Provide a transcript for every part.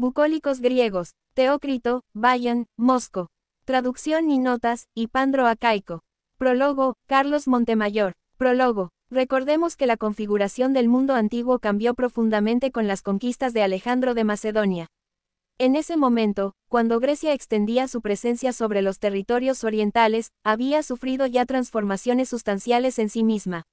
Bucólicos griegos, Teócrito, Bion, Mosco. Traducción y notas, Hipandro Acaico. Prólogo, Carlos Montemayor. Prólogo. Recordemos que la configuración del mundo antiguo cambió profundamente con las conquistas de Alejandro de Macedonia. En ese momento, cuando Grecia extendía su presencia sobre los territorios orientales, había sufrido ya transformaciones sustanciales en sí misma.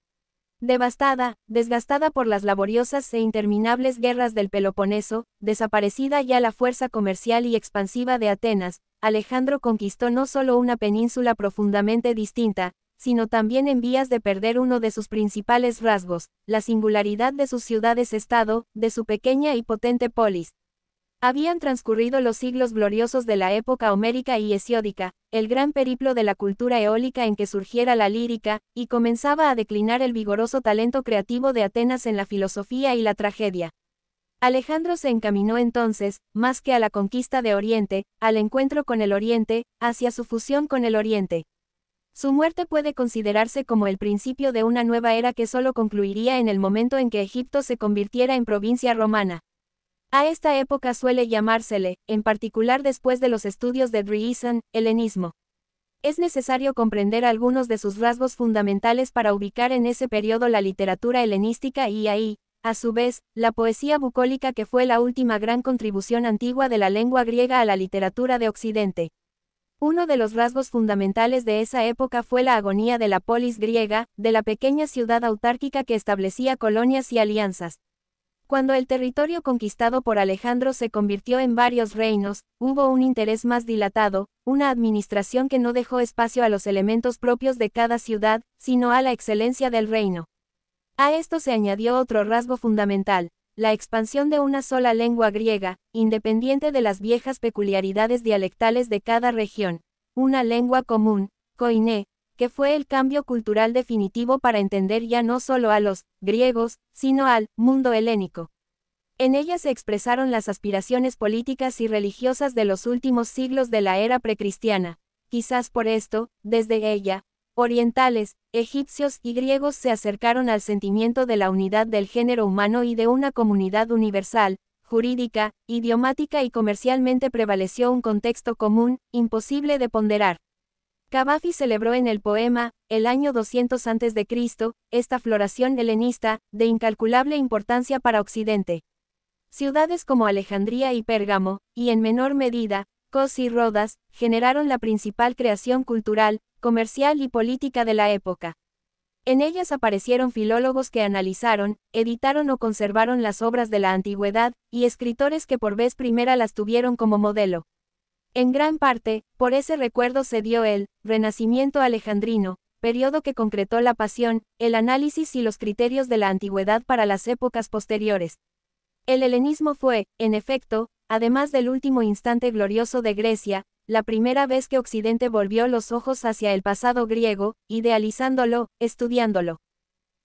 Devastada, desgastada por las laboriosas e interminables guerras del Peloponeso, desaparecida ya la fuerza comercial y expansiva de Atenas, Alejandro conquistó no solo una península profundamente distinta, sino también en vías de perder uno de sus principales rasgos, la singularidad de sus ciudades-estado, de su pequeña y potente polis. Habían transcurrido los siglos gloriosos de la época homérica y hesiódica, el gran periplo de la cultura eólica en que surgiera la lírica, y comenzaba a declinar el vigoroso talento creativo de Atenas en la filosofía y la tragedia. Alejandro se encaminó entonces, más que a la conquista de Oriente, al encuentro con el Oriente, hacia su fusión con el Oriente. Su muerte puede considerarse como el principio de una nueva era que solo concluiría en el momento en que Egipto se convirtiera en provincia romana. A esta época suele llamársele, en particular después de los estudios de Driessen, helenismo. Es necesario comprender algunos de sus rasgos fundamentales para ubicar en ese periodo la literatura helenística y ahí, a su vez, la poesía bucólica que fue la última gran contribución antigua de la lengua griega a la literatura de Occidente. Uno de los rasgos fundamentales de esa época fue la agonía de la polis griega, de la pequeña ciudad autárquica que establecía colonias y alianzas. Cuando el territorio conquistado por Alejandro se convirtió en varios reinos, hubo un interés más dilatado, una administración que no dejó espacio a los elementos propios de cada ciudad, sino a la excelencia del reino. A esto se añadió otro rasgo fundamental, la expansión de una sola lengua griega, independiente de las viejas peculiaridades dialectales de cada región, una lengua común, koiné, que fue el cambio cultural definitivo para entender ya no solo a los griegos, sino al mundo helénico. En ella se expresaron las aspiraciones políticas y religiosas de los últimos siglos de la era precristiana. Quizás por esto, desde ella, orientales, egipcios y griegos se acercaron al sentimiento de la unidad del género humano y de una comunidad universal, jurídica, idiomática y comercialmente prevaleció un contexto común, imposible de ponderar. Cavafy celebró en el poema, el año 200 a.C., esta floración helenista, de incalculable importancia para Occidente. Ciudades como Alejandría y Pérgamo, y en menor medida, Kos y Rodas, generaron la principal creación cultural, comercial y política de la época. En ellas aparecieron filólogos que analizaron, editaron o conservaron las obras de la antigüedad, y escritores que por vez primera las tuvieron como modelo. En gran parte, por ese recuerdo se dio el Renacimiento alejandrino, periodo que concretó la pasión, el análisis y los criterios de la antigüedad para las épocas posteriores. El helenismo fue, en efecto, además del último instante glorioso de Grecia, la primera vez que Occidente volvió los ojos hacia el pasado griego, idealizándolo, estudiándolo.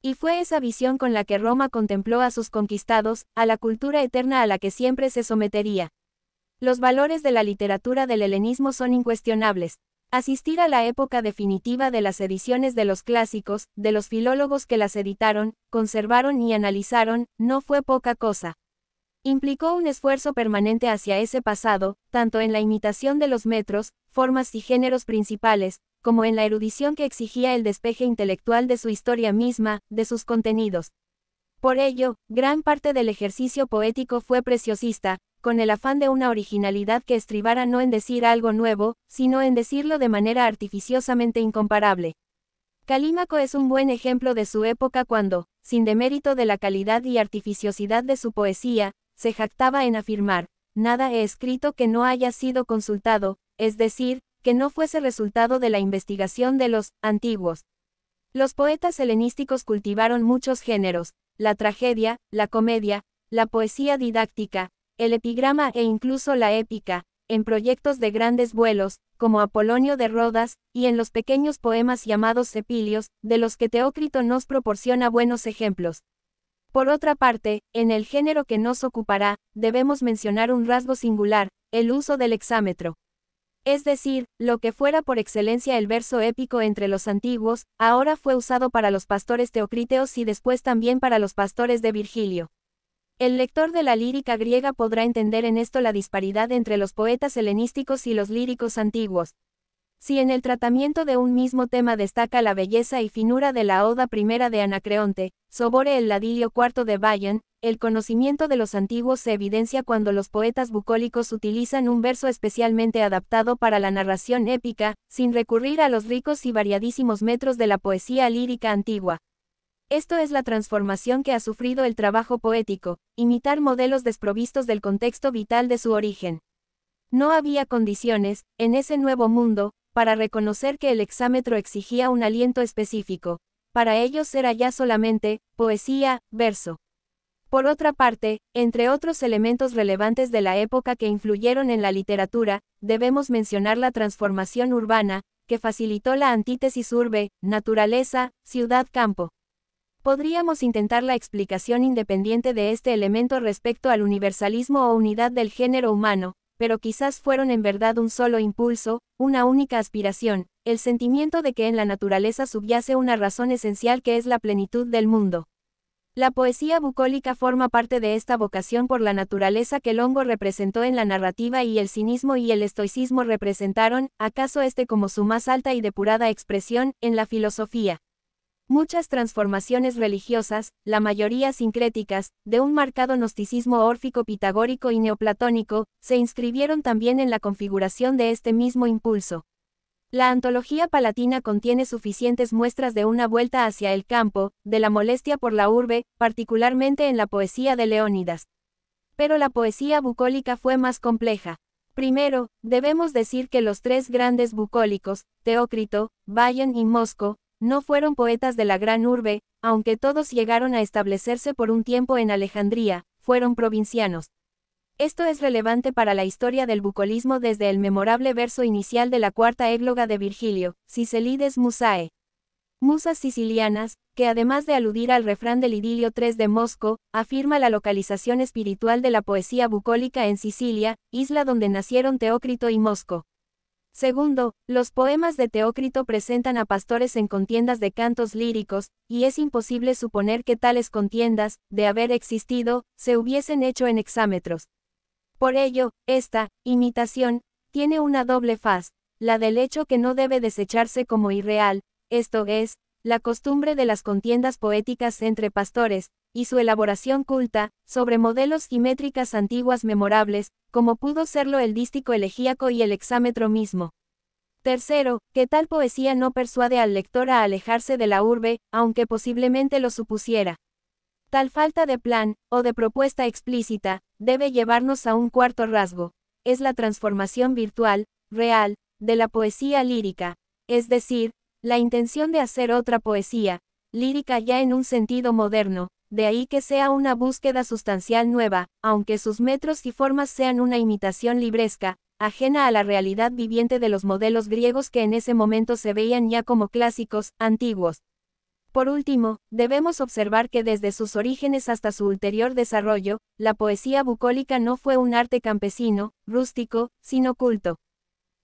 Y fue esa visión con la que Roma contempló a sus conquistados, a la cultura eterna a la que siempre se sometería. Los valores de la literatura del helenismo son incuestionables. Asistir a la época definitiva de las ediciones de los clásicos, de los filólogos que las editaron, conservaron y analizaron, no fue poca cosa. Implicó un esfuerzo permanente hacia ese pasado, tanto en la imitación de los metros, formas y géneros principales, como en la erudición que exigía el despeje intelectual de su historia misma, de sus contenidos. Por ello, gran parte del ejercicio poético fue preciosista, con el afán de una originalidad que estribara no en decir algo nuevo, sino en decirlo de manera artificiosamente incomparable. Calímaco es un buen ejemplo de su época cuando, sin demérito de la calidad y artificiosidad de su poesía, se jactaba en afirmar, nada he escrito que no haya sido consultado, es decir, que no fuese resultado de la investigación de los antiguos. Los poetas helenísticos cultivaron muchos géneros, la tragedia, la comedia, la poesía didáctica, el epigrama e incluso la épica, en proyectos de grandes vuelos, como Apolonio de Rodas, y en los pequeños poemas llamados epilios, de los que Teócrito nos proporciona buenos ejemplos. Por otra parte, en el género que nos ocupará, debemos mencionar un rasgo singular, el uso del hexámetro. Es decir, lo que fuera por excelencia el verso épico entre los antiguos, ahora fue usado para los pastores teocríteos y después también para los pastores de Virgilio. El lector de la lírica griega podrá entender en esto la disparidad entre los poetas helenísticos y los líricos antiguos. Si en el tratamiento de un mismo tema destaca la belleza y finura de la Oda primera de Anacreonte, sobre el Ladilio cuarto de Bion, el conocimiento de los antiguos se evidencia cuando los poetas bucólicos utilizan un verso especialmente adaptado para la narración épica, sin recurrir a los ricos y variadísimos metros de la poesía lírica antigua. Esto es la transformación que ha sufrido el trabajo poético, imitar modelos desprovistos del contexto vital de su origen. No había condiciones, en ese nuevo mundo, para reconocer que el hexámetro exigía un aliento específico. Para ellos era ya solamente poesía, verso. Por otra parte, entre otros elementos relevantes de la época que influyeron en la literatura, debemos mencionar la transformación urbana, que facilitó la antítesis urbe, naturaleza, ciudad-campo. Podríamos intentar la explicación independiente de este elemento respecto al universalismo o unidad del género humano, pero quizás fueron en verdad un solo impulso, una única aspiración, el sentimiento de que en la naturaleza subyace una razón esencial que es la plenitud del mundo. La poesía bucólica forma parte de esta vocación por la naturaleza que Longo representó en la narrativa y el cinismo y el estoicismo representaron, acaso como su más alta y depurada expresión, en la filosofía. Muchas transformaciones religiosas, la mayoría sincréticas, de un marcado gnosticismo órfico pitagórico y neoplatónico, se inscribieron también en la configuración de este mismo impulso. La antología palatina contiene suficientes muestras de una vuelta hacia el campo, de la molestia por la urbe, particularmente en la poesía de Leónidas. Pero la poesía bucólica fue más compleja. Primero, debemos decir que los tres grandes bucólicos, Teócrito, Bion y Mosco, no fueron poetas de la gran urbe, aunque todos llegaron a establecerse por un tiempo en Alejandría, fueron provincianos. Esto es relevante para la historia del bucolismo desde el memorable verso inicial de la cuarta égloga de Virgilio, Sicelides Musae. Musas sicilianas, que además de aludir al refrán del idilio 3 de Mosco, afirma la localización espiritual de la poesía bucólica en Sicilia, isla donde nacieron Teócrito y Mosco. Segundo, los poemas de Teócrito presentan a pastores en contiendas de cantos líricos, y es imposible suponer que tales contiendas, de haber existido, se hubiesen hecho en hexámetros. Por ello, esta imitación tiene una doble faz, la del hecho que no debe desecharse como irreal, esto es, la costumbre de las contiendas poéticas entre pastores, y su elaboración culta, sobre modelos y métricas antiguas memorables, como pudo serlo el dístico elegíaco y el hexámetro mismo. Tercero, que tal poesía no persuade al lector a alejarse de la urbe, aunque posiblemente lo supusiera. Tal falta de plan, o de propuesta explícita, debe llevarnos a un cuarto rasgo, es la transformación virtual, real, de la poesía lírica, es decir, la intención de hacer otra poesía, lírica ya en un sentido moderno, de ahí que sea una búsqueda sustancial nueva, aunque sus metros y formas sean una imitación libresca, ajena a la realidad viviente de los modelos griegos que en ese momento se veían ya como clásicos, antiguos. Por último, debemos observar que desde sus orígenes hasta su ulterior desarrollo, la poesía bucólica no fue un arte campesino, rústico, sino culto.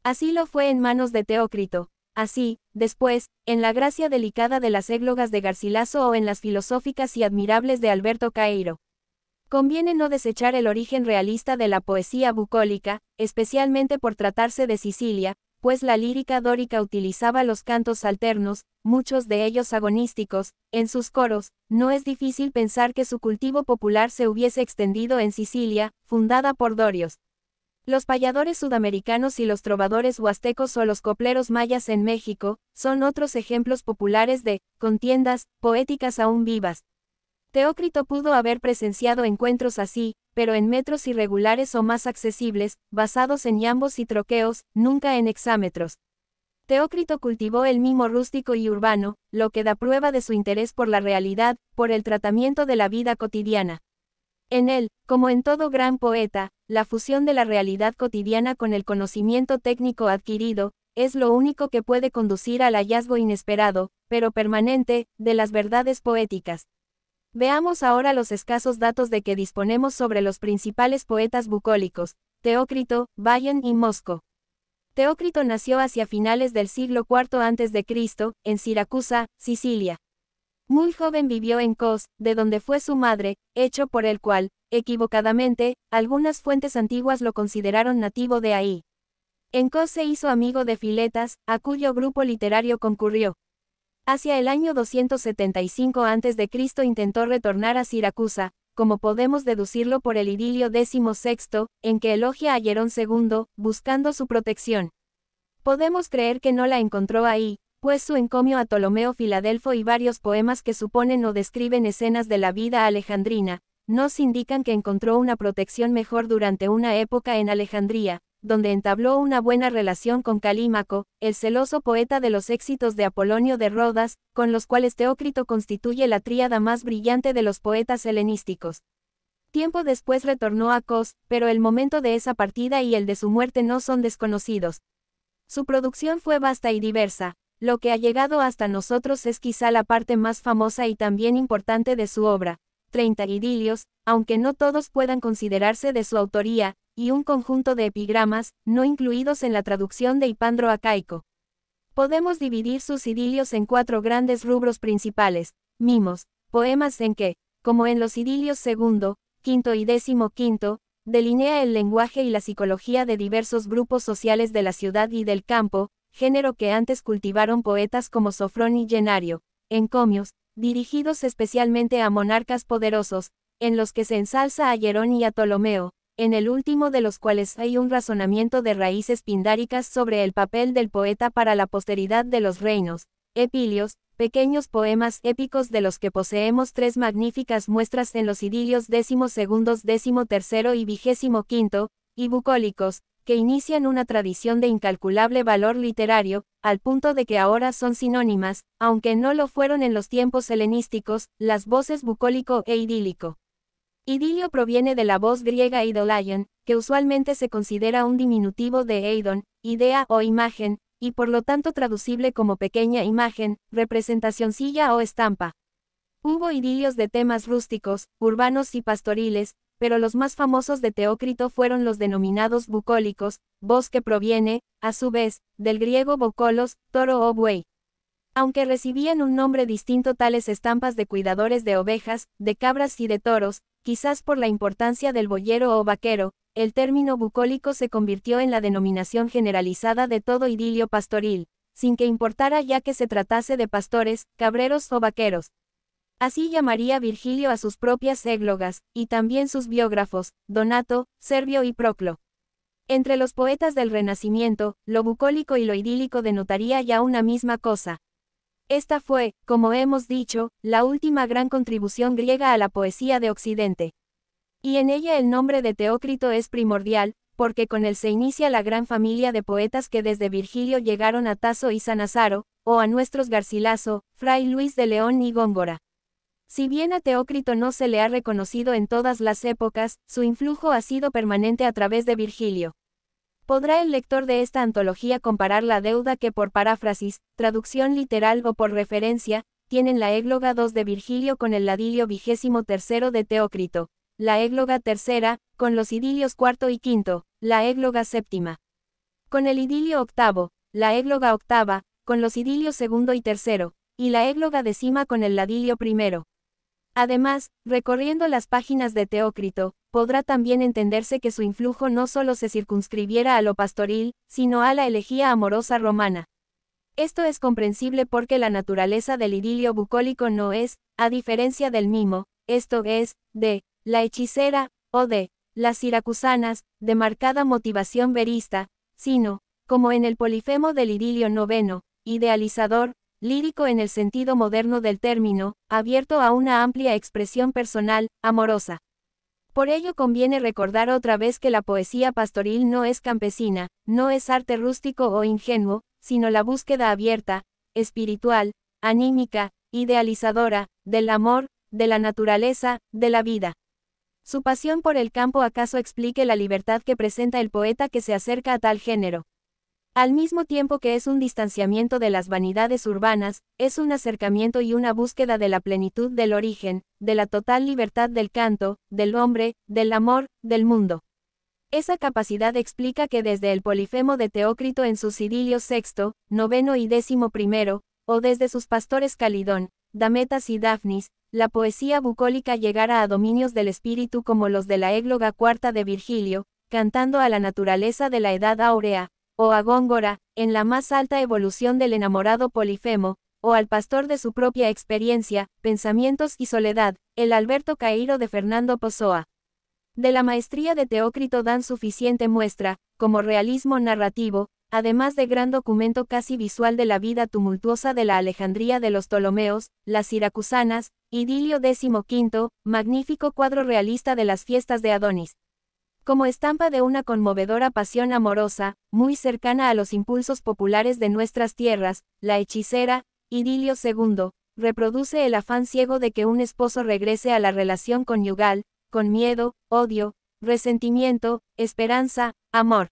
Así lo fue en manos de Teócrito. Así, después, en la gracia delicada de las églogas de Garcilaso o en las filosóficas y admirables de Alberto Caeiro. Conviene no desechar el origen realista de la poesía bucólica, especialmente por tratarse de Sicilia, pues la lírica dórica utilizaba los cantos alternos, muchos de ellos agonísticos, en sus coros. No es difícil pensar que su cultivo popular se hubiese extendido en Sicilia, fundada por dorios. Los payadores sudamericanos y los trovadores huastecos o los copleros mayas en México, son otros ejemplos populares de contiendas poéticas aún vivas. Teócrito pudo haber presenciado encuentros así, pero en metros irregulares o más accesibles, basados en iambos y troqueos, nunca en hexámetros. Teócrito cultivó el mimo rústico y urbano, lo que da prueba de su interés por la realidad, por el tratamiento de la vida cotidiana. En él, como en todo gran poeta, la fusión de la realidad cotidiana con el conocimiento técnico adquirido, es lo único que puede conducir al hallazgo inesperado, pero permanente, de las verdades poéticas. Veamos ahora los escasos datos de que disponemos sobre los principales poetas bucólicos, Teócrito, Bion y Mosco. Teócrito nació hacia finales del siglo IV a.C., en Siracusa, Sicilia. Muy joven vivió en Kos, de donde fue su madre, hecho por el cual, equivocadamente, algunas fuentes antiguas lo consideraron nativo de ahí. En Kos se hizo amigo de Filetas, a cuyo grupo literario concurrió. Hacia el año 275 a.C. intentó retornar a Siracusa, como podemos deducirlo por el idilio XVI, en que elogia a Hierón II, buscando su protección. Podemos creer que no la encontró ahí, pues su encomio a Ptolomeo Filadelfo y varios poemas que suponen o describen escenas de la vida alejandrina, nos indican que encontró una protección mejor durante una época en Alejandría, donde entabló una buena relación con Calímaco, el celoso poeta de los éxitos de Apolonio de Rodas, con los cuales Teócrito constituye la tríada más brillante de los poetas helenísticos. Tiempo después retornó a Kos, pero el momento de esa partida y el de su muerte no son desconocidos. Su producción fue vasta y diversa. Lo que ha llegado hasta nosotros es quizá la parte más famosa y también importante de su obra, 30 idilios, aunque no todos puedan considerarse de su autoría, y un conjunto de epigramas, no incluidos en la traducción de Hipandro Acaico. Podemos dividir sus idilios en 4 grandes rubros principales: mimos, poemas en que, como en los idilios segundo, quinto y 15, delinea el lenguaje y la psicología de diversos grupos sociales de la ciudad y del campo, género que antes cultivaron poetas como Sofrón y Llenario; encomios, dirigidos especialmente a monarcas poderosos, en los que se ensalza a Hierón y a Ptolomeo, en el último de los cuales hay un razonamiento de raíces pindáricas sobre el papel del poeta para la posteridad de los reinos; epilios, pequeños poemas épicos de los que poseemos 3 magníficas muestras en los idilios 12, 13 y 25, y bucólicos, que inician una tradición de incalculable valor literario, al punto de que ahora son sinónimas, aunque no lo fueron en los tiempos helenísticos, las voces bucólico e idílico. Idilio proviene de la voz griega eidolaion, que usualmente se considera un diminutivo de eidon, idea o imagen, y por lo tanto traducible como pequeña imagen, representacioncilla o estampa. Hubo idilios de temas rústicos, urbanos y pastoriles, pero los más famosos de Teócrito fueron los denominados bucólicos, voz que proviene, a su vez, del griego bokolos, toro o buey. Aunque recibían un nombre distinto tales estampas de cuidadores de ovejas, de cabras y de toros, quizás por la importancia del boyero o vaquero, el término bucólico se convirtió en la denominación generalizada de todo idilio pastoril, sin que importara ya que se tratase de pastores, cabreros o vaqueros. Así llamaría Virgilio a sus propias églogas, y también sus biógrafos, Donato, Servio y Proclo. Entre los poetas del Renacimiento, lo bucólico y lo idílico denotaría ya una misma cosa. Esta fue, como hemos dicho, la última gran contribución griega a la poesía de Occidente. Y en ella el nombre de Teócrito es primordial, porque con él se inicia la gran familia de poetas que desde Virgilio llegaron a Tasso y Sanazaro, o a nuestros Garcilaso, Fray Luis de León y Góngora. Si bien a Teócrito no se le ha reconocido en todas las épocas, su influjo ha sido permanente a través de Virgilio. ¿Podrá el lector de esta antología comparar la deuda que por paráfrasis, traducción literal o por referencia, tienen la égloga 2 de Virgilio con el idilio 23 de Teócrito, la égloga 3, con los idilios 4 y 5, la égloga 7, con el idilio 8, la égloga 8, con los idilios 2 y 3, y la égloga 10 con el idilio 1? Además, recorriendo las páginas de Teócrito, podrá también entenderse que su influjo no solo se circunscribiera a lo pastoril, sino a la elegía amorosa romana. Esto es comprensible porque la naturaleza del idilio bucólico no es, a diferencia del mimo, esto es, de la hechicera, o de las siracusanas, de marcada motivación verista, sino, como en el polifemo del idilio noveno, idealizador, lírico en el sentido moderno del término, abierto a una amplia expresión personal, amorosa. Por ello conviene recordar otra vez que la poesía pastoril no es campesina, no es arte rústico o ingenuo, sino la búsqueda abierta, espiritual, anímica, idealizadora, del amor, de la naturaleza, de la vida. Su pasión por el campo acaso explique la libertad que presenta el poeta que se acerca a tal género. Al mismo tiempo que es un distanciamiento de las vanidades urbanas, es un acercamiento y una búsqueda de la plenitud del origen, de la total libertad del canto, del hombre, del amor, del mundo. Esa capacidad explica que desde el polifemo de Teócrito en sus idilios 6, 9 y 11, o desde sus pastores Calidón, Dametas y Dafnis, la poesía bucólica llegara a dominios del espíritu como los de la égloga cuarta de Virgilio, cantando a la naturaleza de la edad áurea, o a Góngora, en la más alta evolución del enamorado Polifemo, o al pastor de su propia experiencia, pensamientos y soledad, el Alberto Cairo de Fernando Pessoa. De la maestría de Teócrito dan suficiente muestra, como realismo narrativo, además de gran documento casi visual de la vida tumultuosa de la Alejandría de los Ptolomeos, las Siracusanas, Idilio XV, magnífico cuadro realista de las fiestas de Adonis. Como estampa de una conmovedora pasión amorosa, muy cercana a los impulsos populares de nuestras tierras, La hechicera, Idilio II, reproduce el afán ciego de que un esposo regrese a la relación conyugal, con miedo, odio, resentimiento, esperanza, amor.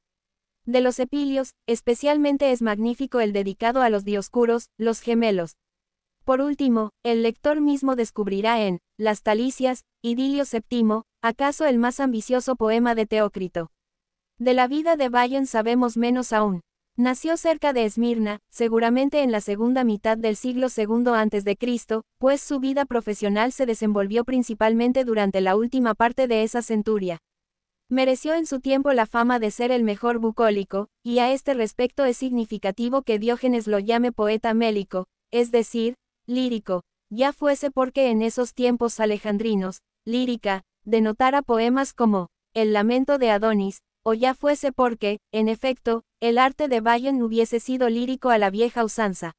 De los epilios, especialmente es magnífico el dedicado a los dioscuros, los gemelos. Por último, el lector mismo descubrirá en Las Talicias, Idilio VII, acaso el más ambicioso poema de Teócrito. De la vida de Bion sabemos menos aún. Nació cerca de Esmirna, seguramente en la segunda mitad del siglo II a.C., pues su vida profesional se desenvolvió principalmente durante la última parte de esa centuria. Mereció en su tiempo la fama de ser el mejor bucólico, y a este respecto es significativo que Diógenes lo llame poeta mélico, es decir, lírico, ya fuese porque en esos tiempos alejandrinos, lírica, denotara poemas como El lamento de Adonis, o ya fuese porque, en efecto, el arte de Bion hubiese sido lírico a la vieja usanza.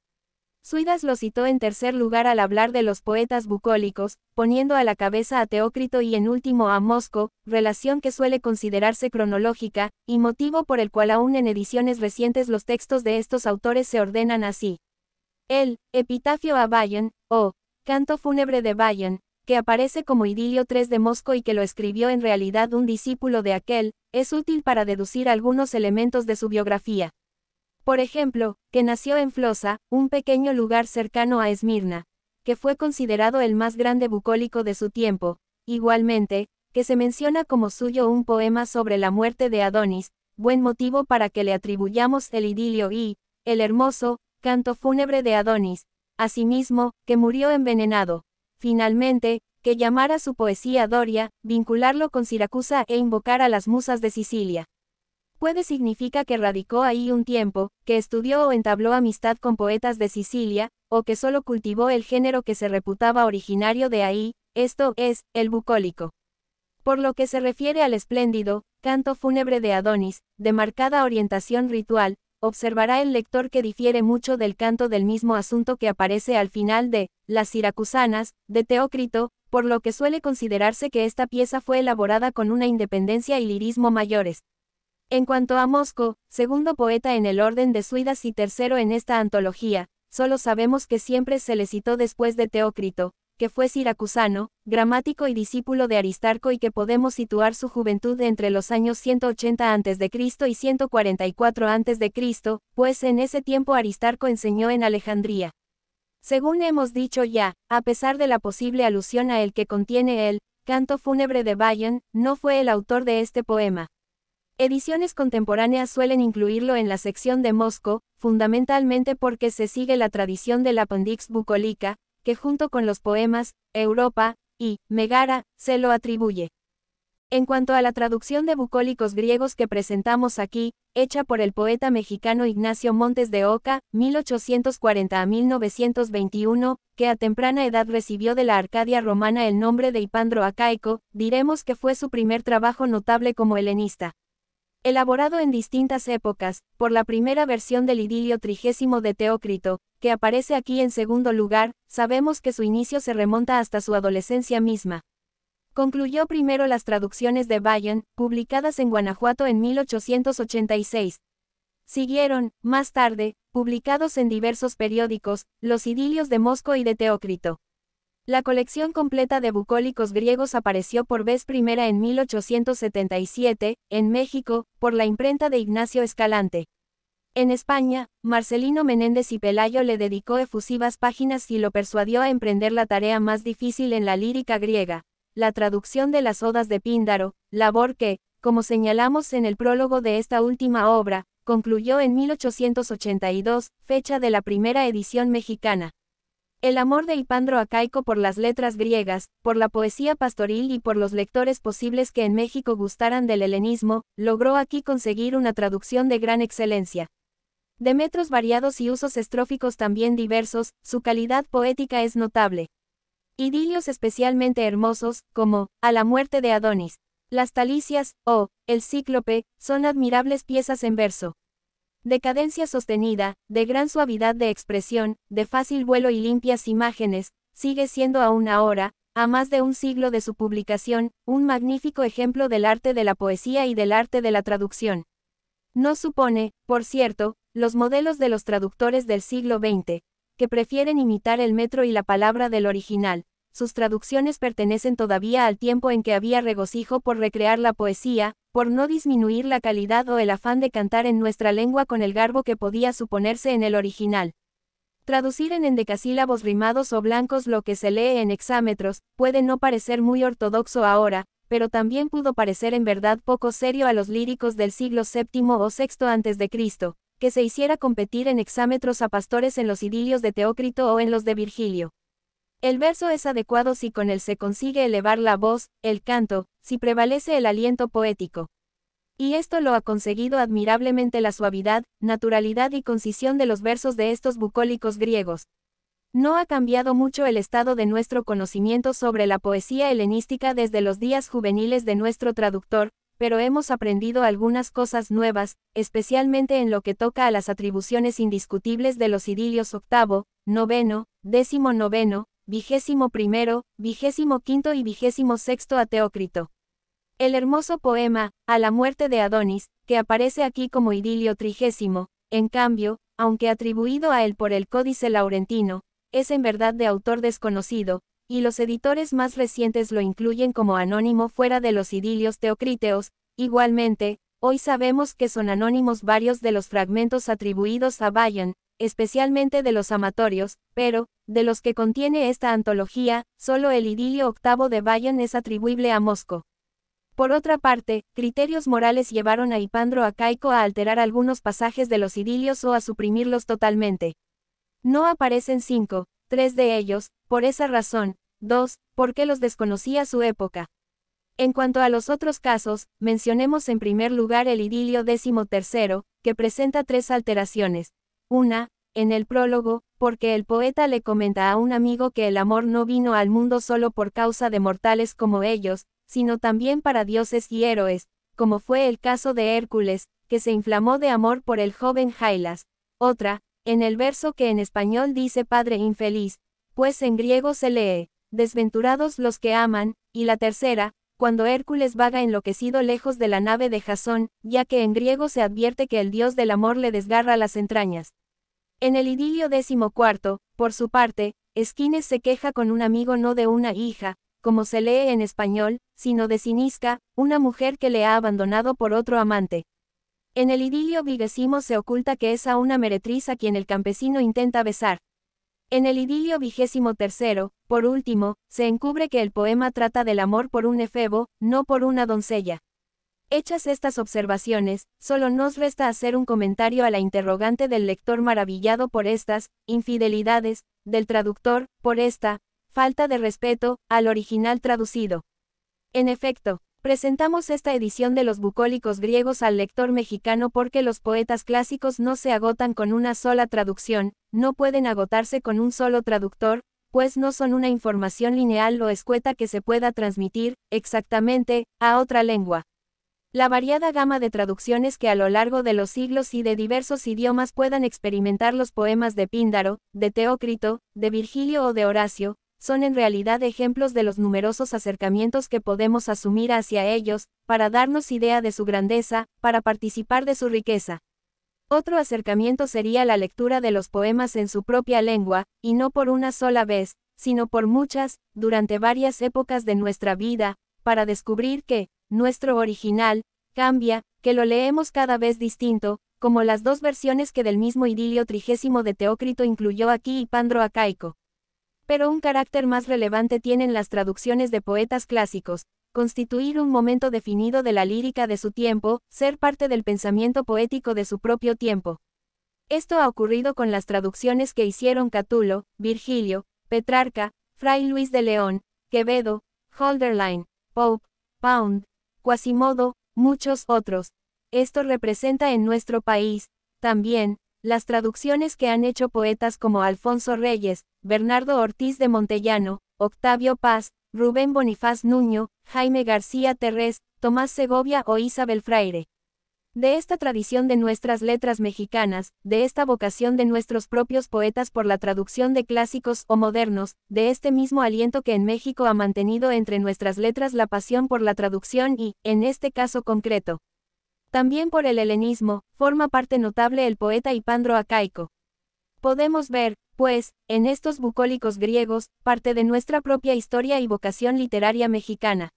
Suidas lo citó en tercer lugar al hablar de los poetas bucólicos, poniendo a la cabeza a Teócrito y en último a Mosco, relación que suele considerarse cronológica, y motivo por el cual aún en ediciones recientes los textos de estos autores se ordenan así. El Epitafio a Bion, o Canto fúnebre de Bion, que aparece como Idilio III de Mosco y que lo escribió en realidad un discípulo de aquel, es útil para deducir algunos elementos de su biografía. Por ejemplo, que nació en Flosa, un pequeño lugar cercano a Esmirna, que fue considerado el más grande bucólico de su tiempo, igualmente, que se menciona como suyo un poema sobre la muerte de Adonis, buen motivo para que le atribuyamos el idilio y, el hermoso, canto fúnebre de Adonis, asimismo, que murió envenenado. Finalmente, que llamara su poesía Doria, vincularlo con Siracusa e invocar a las musas de Sicilia. Puede significa que radicó ahí un tiempo, que estudió o entabló amistad con poetas de Sicilia, o que solo cultivó el género que se reputaba originario de ahí, esto es, el bucólico. Por lo que se refiere al espléndido canto fúnebre de Adonis, de marcada orientación ritual, observará el lector que difiere mucho del canto del mismo asunto que aparece al final de Las Siracusanas, de Teócrito, por lo que suele considerarse que esta pieza fue elaborada con una independencia y lirismo mayores. En cuanto a Mosco, segundo poeta en el orden de Suidas y tercero en esta antología, solo sabemos que siempre se le citó después de Teócrito, que fue siracusano, gramático y discípulo de Aristarco y que podemos situar su juventud entre los años 180 a.C. y 144 a.C., pues en ese tiempo Aristarco enseñó en Alejandría. Según hemos dicho ya, a pesar de la posible alusión a el que contiene el canto fúnebre de Bion, no fue el autor de este poema. Ediciones contemporáneas suelen incluirlo en la sección de Mosco, fundamentalmente porque se sigue la tradición del Appendix bucólica, que junto con los poemas, Europa, y Megara, se lo atribuye. En cuanto a la traducción de bucólicos griegos que presentamos aquí, hecha por el poeta mexicano Ignacio Montes de Oca, 1840 a 1921, que a temprana edad recibió de la Arcadia romana el nombre de Hipandro Acaico, diremos que fue su primer trabajo notable como helenista. Elaborado en distintas épocas, por la primera versión del Idilio 30 de Teócrito, que aparece aquí en segundo lugar, sabemos que su inicio se remonta hasta su adolescencia misma. Concluyó primero las traducciones de Bion, publicadas en Guanajuato en 1886. Siguieron, más tarde, publicados en diversos periódicos, los Idilios de Mosco y de Teócrito. La colección completa de bucólicos griegos apareció por vez primera en 1877, en México, por la imprenta de Ignacio Escalante. En España, Marcelino Menéndez y Pelayo le dedicó efusivas páginas y lo persuadió a emprender la tarea más difícil en la lírica griega, la traducción de las Odas de Píndaro, labor que, como señalamos en el prólogo de esta última obra, concluyó en 1882, fecha de la primera edición mexicana. El amor de Hipandro Acaico por las letras griegas, por la poesía pastoril y por los lectores posibles que en México gustaran del helenismo, logró aquí conseguir una traducción de gran excelencia. De metros variados y usos estróficos también diversos, su calidad poética es notable. Idilios especialmente hermosos, como A la muerte de Adonis, Las Talicias, o El Cíclope, son admirables piezas en verso. De cadencia sostenida, de gran suavidad de expresión, de fácil vuelo y limpias imágenes, sigue siendo aún ahora, a más de un siglo de su publicación, un magnífico ejemplo del arte de la poesía y del arte de la traducción. No supone, por cierto, los modelos de los traductores del siglo XX, que prefieren imitar el metro y la palabra del original. Sus traducciones pertenecen todavía al tiempo en que había regocijo por recrear la poesía, por no disminuir la calidad o el afán de cantar en nuestra lengua con el garbo que podía suponerse en el original. Traducir en endecasílabos rimados o blancos lo que se lee en hexámetros, puede no parecer muy ortodoxo ahora, pero también pudo parecer en verdad poco serio a los líricos del siglo VII o VI a.C., que se hiciera competir en hexámetros a pastores en los idilios de Teócrito o en los de Virgilio. El verso es adecuado si con él se consigue elevar la voz, el canto, si prevalece el aliento poético. Y esto lo ha conseguido admirablemente la suavidad, naturalidad y concisión de los versos de estos bucólicos griegos. No ha cambiado mucho el estado de nuestro conocimiento sobre la poesía helenística desde los días juveniles de nuestro traductor, pero hemos aprendido algunas cosas nuevas, especialmente en lo que toca a las atribuciones indiscutibles de los idilios octavo, noveno, 19º, 21º, 25º y 26º a Teócrito. El hermoso poema, A la muerte de Adonis, que aparece aquí como idilio 30, en cambio, aunque atribuido a él por el Códice Laurentino, es en verdad de autor desconocido, y los editores más recientes lo incluyen como anónimo fuera de los idilios teocríteos. Igualmente, hoy sabemos que son anónimos varios de los fragmentos atribuidos a Bayon, especialmente de los amatorios, pero, de los que contiene esta antología, solo el idilio octavo de Bayon es atribuible a Mosco. Por otra parte, criterios morales llevaron a Hipandro Acaico a alterar algunos pasajes de los idilios o a suprimirlos totalmente. No aparecen 3 de ellos, por esa razón, 2, porque los desconocía su época. En cuanto a los otros casos, mencionemos en primer lugar el idilio 13, que presenta 3 alteraciones. Una, en el prólogo, porque el poeta le comenta a un amigo que el amor no vino al mundo solo por causa de mortales como ellos, sino también para dioses y héroes, como fue el caso de Hércules, que se inflamó de amor por el joven Jailas. Otra, en el verso que en español dice padre infeliz, pues en griego se lee, desventurados los que aman, y la tercera, cuando Hércules vaga enloquecido lejos de la nave de Jasón, ya que en griego se advierte que el dios del amor le desgarra las entrañas. En el idilio 14, por su parte, Esquines se queja con un amigo no de una hija, como se lee en español, sino de Cinisca, una mujer que le ha abandonado por otro amante. En el idilio 20 se oculta que es a una meretriz a quien el campesino intenta besar. En el idilio 23, por último, se encubre que el poema trata del amor por un efebo, no por una doncella. Hechas estas observaciones, solo nos resta hacer un comentario a la interrogante del lector maravillado por estas infidelidades, del traductor, por esta falta de respeto al original traducido. En efecto, presentamos esta edición de los bucólicos griegos al lector mexicano porque los poetas clásicos no se agotan con una sola traducción, no pueden agotarse con un solo traductor, pues no son una información lineal o escueta que se pueda transmitir, exactamente, a otra lengua. La variada gama de traducciones que a lo largo de los siglos y de diversos idiomas puedan experimentar los poemas de Píndaro, de Teócrito, de Virgilio o de Horacio, son en realidad ejemplos de los numerosos acercamientos que podemos asumir hacia ellos, para darnos idea de su grandeza, para participar de su riqueza. Otro acercamiento sería la lectura de los poemas en su propia lengua, y no por una sola vez, sino por muchas, durante varias épocas de nuestra vida, para descubrir que nuestro original cambia, que lo leemos cada vez distinto, como las 2 versiones que del mismo idilio 30 de Teócrito incluyó aquí Hipandro Acaico. Pero un carácter más relevante tienen las traducciones de poetas clásicos, constituir un momento definido de la lírica de su tiempo, ser parte del pensamiento poético de su propio tiempo. Esto ha ocurrido con las traducciones que hicieron Catulo, Virgilio, Petrarca, Fray Luis de León, Quevedo, Hölderlin, Pope, Pound, Quasimodo, muchos otros. Esto representa en nuestro país, también, las traducciones que han hecho poetas como Alfonso Reyes, Bernardo Ortiz de Montellano, Octavio Paz, Rubén Bonifaz Nuño, Jaime García Terrés, Tomás Segovia o Isabel Fraire. De esta tradición de nuestras letras mexicanas, de esta vocación de nuestros propios poetas por la traducción de clásicos o modernos, de este mismo aliento que en México ha mantenido entre nuestras letras la pasión por la traducción y, en este caso concreto, también por el helenismo, forma parte notable el poeta Hipandro Acaico. Podemos ver, pues, en estos bucólicos griegos, parte de nuestra propia historia y vocación literaria mexicana.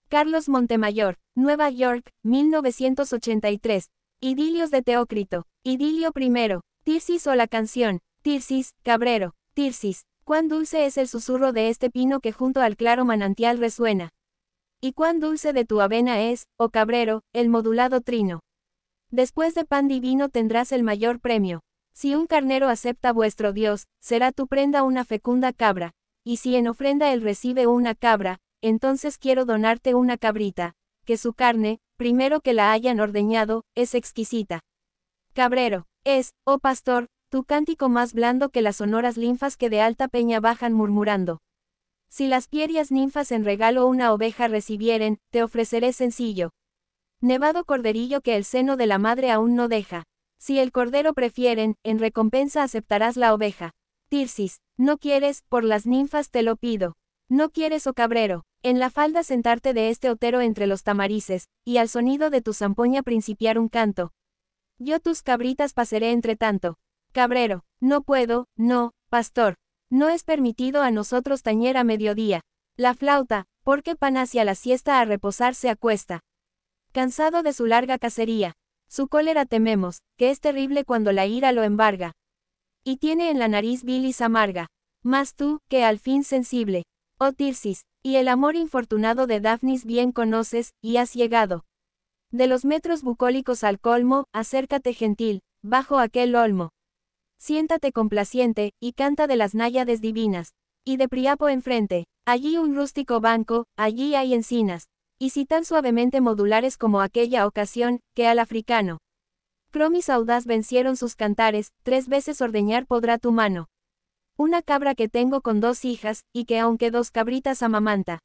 Carlos Montemayor, Nueva York, 1983. Idilios de Teócrito. Idilio primero. Tirsis o la canción. Tirsis, Cabrero. Tirsis, cuán dulce es el susurro de este pino que junto al claro manantial resuena. Y cuán dulce de tu avena es, oh Cabrero, el modulado trino. Después de pan divino tendrás el mayor premio. Si un carnero acepta vuestro Dios, será tu prenda una fecunda cabra. Y si en ofrenda él recibe una cabra, entonces quiero donarte una cabrita, que su carne, primero que la hayan ordeñado, es exquisita. Cabrero, es, oh pastor, tu cántico más blando que las sonoras linfas que de alta peña bajan murmurando. Si las pierias ninfas en regalo una oveja recibieren, te ofreceré sencillo. Nevado corderillo que el seno de la madre aún no deja. Si el cordero prefieren, en recompensa aceptarás la oveja. Tirsis, no quieres, por las ninfas te lo pido. No quieres, oh cabrero, en la falda sentarte de este otero entre los tamarices, y al sonido de tu zampoña principiar un canto. Yo tus cabritas pasaré entre tanto. Cabrero, no puedo, no, pastor. No es permitido a nosotros tañer a mediodía. La flauta, porque pan hacia la siesta a reposar se acuesta. Cansado de su larga cacería. Su cólera tememos, que es terrible cuando la ira lo embarga. Y tiene en la nariz bilis amarga. Mas tú, que al fin sensible, oh Tirsis, y el amor infortunado de Dafnis bien conoces, y has llegado. De los metros bucólicos al colmo, acércate gentil, bajo aquel olmo. Siéntate complaciente, y canta de las náyades divinas. Y de Priapo enfrente, allí un rústico banco, allí hay encinas. Y si tan suavemente modulares como aquella ocasión, que al africano. Cromis audaz vencieron sus cantares, 3 veces ordeñar podrá tu mano. Una cabra que tengo con 2 hijas, y que aunque 2 cabritas amamanta.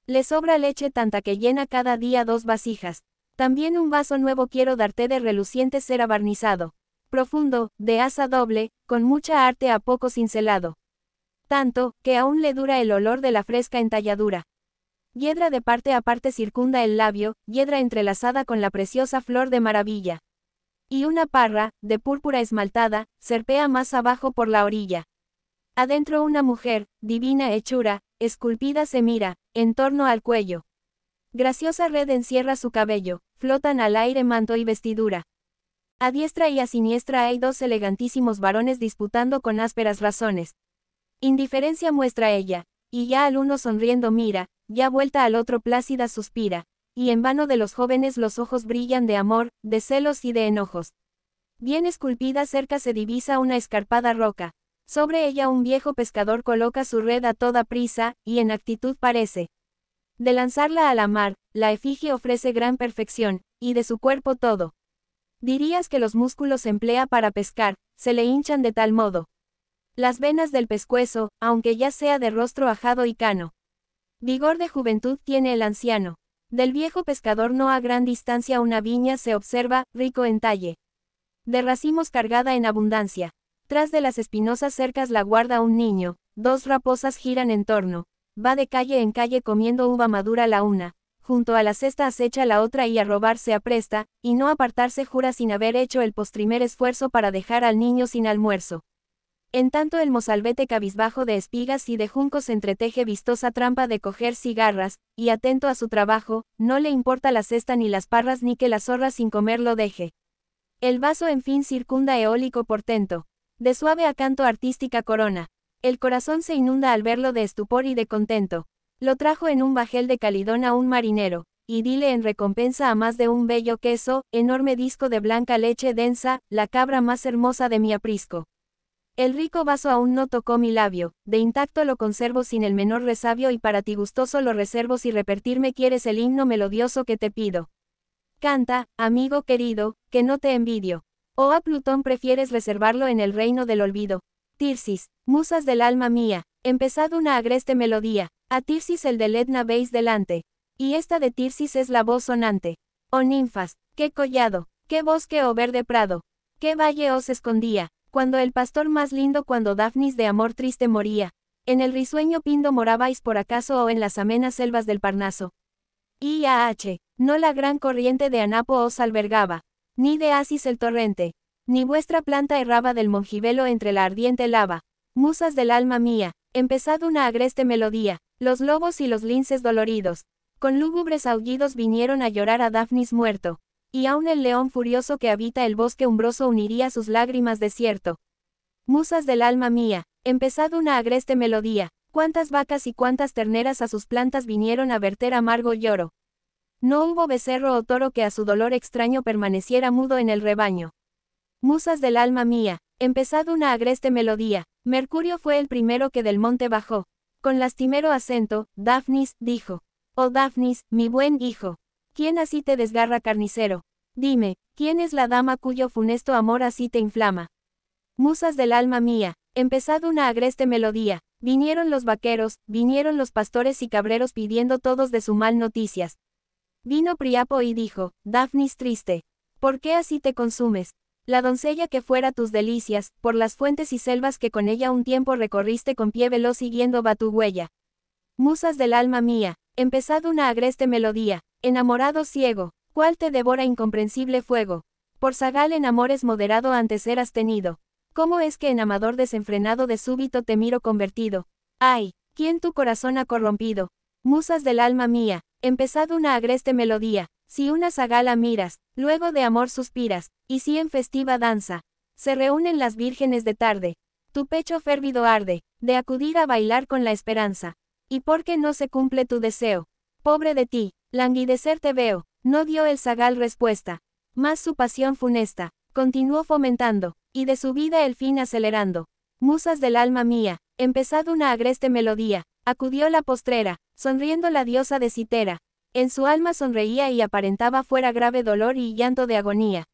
Le sobra leche tanta que llena cada día 2 vasijas. También un vaso nuevo quiero darte de reluciente cera barnizado. Profundo, de asa doble, con mucha arte a poco cincelado. Tanto, que aún le dura el olor de la fresca entalladura. Hiedra de parte a parte circunda el labio, hiedra entrelazada con la preciosa flor de maravilla. Y una parra, de púrpura esmaltada, serpea más abajo por la orilla. Adentro una mujer, divina hechura, esculpida se mira, en torno al cuello. Graciosa red encierra su cabello, flotan al aire manto y vestidura. A diestra y a siniestra hay 2 elegantísimos varones disputando con ásperas razones. Indiferencia muestra ella, y ya al uno sonriendo mira, ya vuelta al otro plácida suspira, y en vano de los jóvenes los ojos brillan de amor, de celos y de enojos. Bien esculpida cerca se divisa una escarpada roca. Sobre ella un viejo pescador coloca su red a toda prisa, y en actitud parece de lanzarla a la mar. La efigie ofrece gran perfección, y de su cuerpo todo. Dirías que los músculos emplea para pescar, se le hinchan de tal modo. Las venas del pescuezo, aunque ya sea de rostro ajado y cano. Vigor de juventud tiene el anciano. Del viejo pescador no a gran distancia una viña se observa, rico en talle. De racimos cargada en abundancia. Tras de las espinosas cercas la guarda un niño, 2 raposas giran en torno. Va de calle en calle comiendo uva madura la una. Junto a la cesta acecha la otra y a robar se apresta, y no apartarse jura sin haber hecho el postrimer esfuerzo para dejar al niño sin almuerzo. En tanto el mozalbete cabizbajo de espigas y de juncos entreteje vistosa trampa de coger cigarras, y atento a su trabajo, no le importa la cesta ni las parras ni que la zorra sin comer lo deje. El vaso en fin circunda eólico portento. De suave acanto artística corona. El corazón se inunda al verlo de estupor y de contento. Lo trajo en un bajel de Calidón a un marinero, y dile en recompensa a más de un bello queso, enorme disco de blanca leche densa, la cabra más hermosa de mi aprisco. El rico vaso aún no tocó mi labio, de intacto lo conservo sin el menor resabio y para ti gustoso lo reservo si repetirme quieres el himno melodioso que te pido. Canta, amigo querido, que no te envidio. O a Plutón prefieres reservarlo en el reino del olvido. Tirsis, musas del alma mía, empezad una agreste melodía, a Tirsis el del Etna veis delante. Y esta de Tirsis es la voz sonante. Oh ninfas, qué collado, qué bosque o verde prado, qué valle os escondía. Cuando el pastor más lindo cuando Dafnis de amor triste moría, en el risueño pindo morabais por acaso o en las amenas selvas del Parnaso. IAH, no la gran corriente de Anapo os albergaba, ni de Asis el torrente, ni vuestra planta erraba del Mongibelo entre la ardiente lava. Musas del alma mía, empezad una agreste melodía, los lobos y los linces doloridos, con lúgubres aullidos vinieron a llorar a Dafnis muerto. Y aún el león furioso que habita el bosque umbroso uniría sus lágrimas desierto. Musas del alma mía, empezad una agreste melodía, cuántas vacas y cuántas terneras a sus plantas vinieron a verter amargo lloro. No hubo becerro o toro que a su dolor extraño permaneciera mudo en el rebaño. Musas del alma mía, empezad una agreste melodía, Mercurio fue el primero que del monte bajó. Con lastimero acento, Dafnis, dijo. Oh Dafnis, mi buen hijo. ¿Quién así te desgarra carnicero? Dime, ¿quién es la dama cuyo funesto amor así te inflama? Musas del alma mía, empezad una agreste melodía, vinieron los vaqueros, vinieron los pastores y cabreros pidiendo todos de su mal noticias. Vino Priapo y dijo, Dafnis triste, ¿por qué así te consumes? La doncella que fuera tus delicias, por las fuentes y selvas que con ella un tiempo recorriste con pie veloz siguiendo va tu huella. Musas del alma mía, empezad una agreste melodía, enamorado ciego, ¿cuál te devora incomprensible fuego? Por zagal en amores moderado antes eras tenido. ¿Cómo es que en amador desenfrenado de súbito te miro convertido? ¡Ay! ¿Quién tu corazón ha corrompido? Musas del alma mía, empezad una agreste melodía, si una zagala miras, luego de amor suspiras, y si en festiva danza, se reúnen las vírgenes de tarde, tu pecho férvido arde, de acudir a bailar con la esperanza. ¿Y por qué no se cumple tu deseo? Pobre de ti, languidecer te veo, no dio el zagal respuesta. Más su pasión funesta, continuó fomentando, y de su vida el fin acelerando. Musas del alma mía, empezad una agreste melodía, acudió la postrera, sonriendo la diosa de Citera. En su alma sonreía y aparentaba fuera grave dolor y llanto de agonía.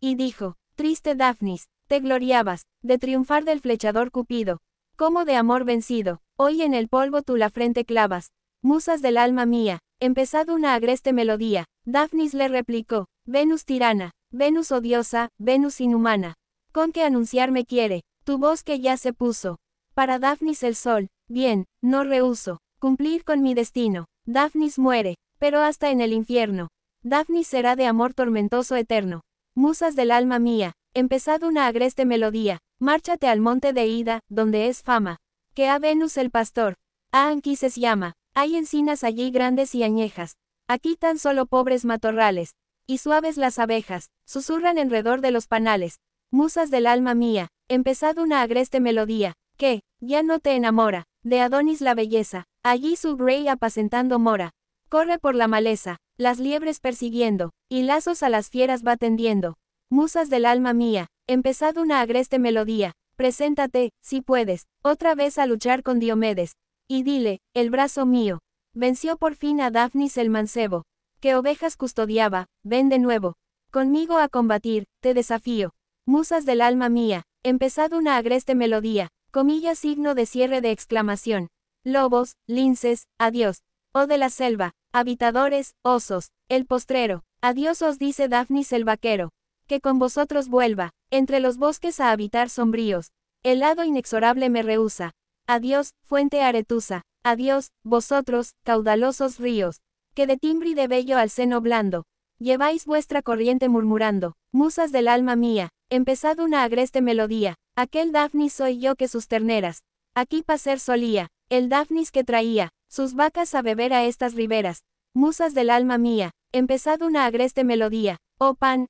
Y dijo, triste Dafnis, te gloriabas, de triunfar del flechador Cupido. Como de amor vencido, hoy en el polvo tú la frente clavas. Musas del alma mía, empezad una agreste melodía. Dafnis le replicó, Venus tirana, Venus odiosa, Venus inhumana. Con que anunciarme quiere, tu voz que ya se puso. Para Dafnis el sol, bien, no rehuso, cumplir con mi destino. Dafnis muere, pero hasta en el infierno. Dafnis será de amor tormentoso eterno. Musas del alma mía, empezad una agreste melodía. Márchate al monte de Ida, donde es fama, que a Venus el pastor, a Anquises llama. Hay encinas allí grandes y añejas, aquí tan solo pobres matorrales, y suaves las abejas, susurran alrededor de los panales. Musas del alma mía, empezad una agreste melodía, que, ya no te enamora, de Adonis la belleza, allí su rey apacentando mora. Corre por la maleza, las liebres persiguiendo, y lazos a las fieras va tendiendo. Musas del alma mía, empezad una agreste melodía, preséntate, si puedes, otra vez a luchar con Diomedes. Y dile, el brazo mío, venció por fin a Dafnis el mancebo, que ovejas custodiaba, ven de nuevo, conmigo a combatir, te desafío. Musas del alma mía, empezad una agreste melodía, comillas signo de cierre de exclamación. Lobos, linces, adiós. Oh de la selva, habitadores, osos, el postrero, adiós os dice Dafnis el vaquero, que con vosotros vuelva, entre los bosques a habitar sombríos. El hado inexorable me rehúsa. Adiós, fuente aretusa, adiós, vosotros, caudalosos ríos, que de timbre y de bello al seno blando, lleváis vuestra corriente murmurando. Musas del alma mía, empezad una agreste melodía, aquel Dafnis soy yo que sus terneras, aquí pacer solía, el Dafnis que traía, sus vacas a beber a estas riberas. Musas del alma mía, empezad una agreste melodía, oh pan,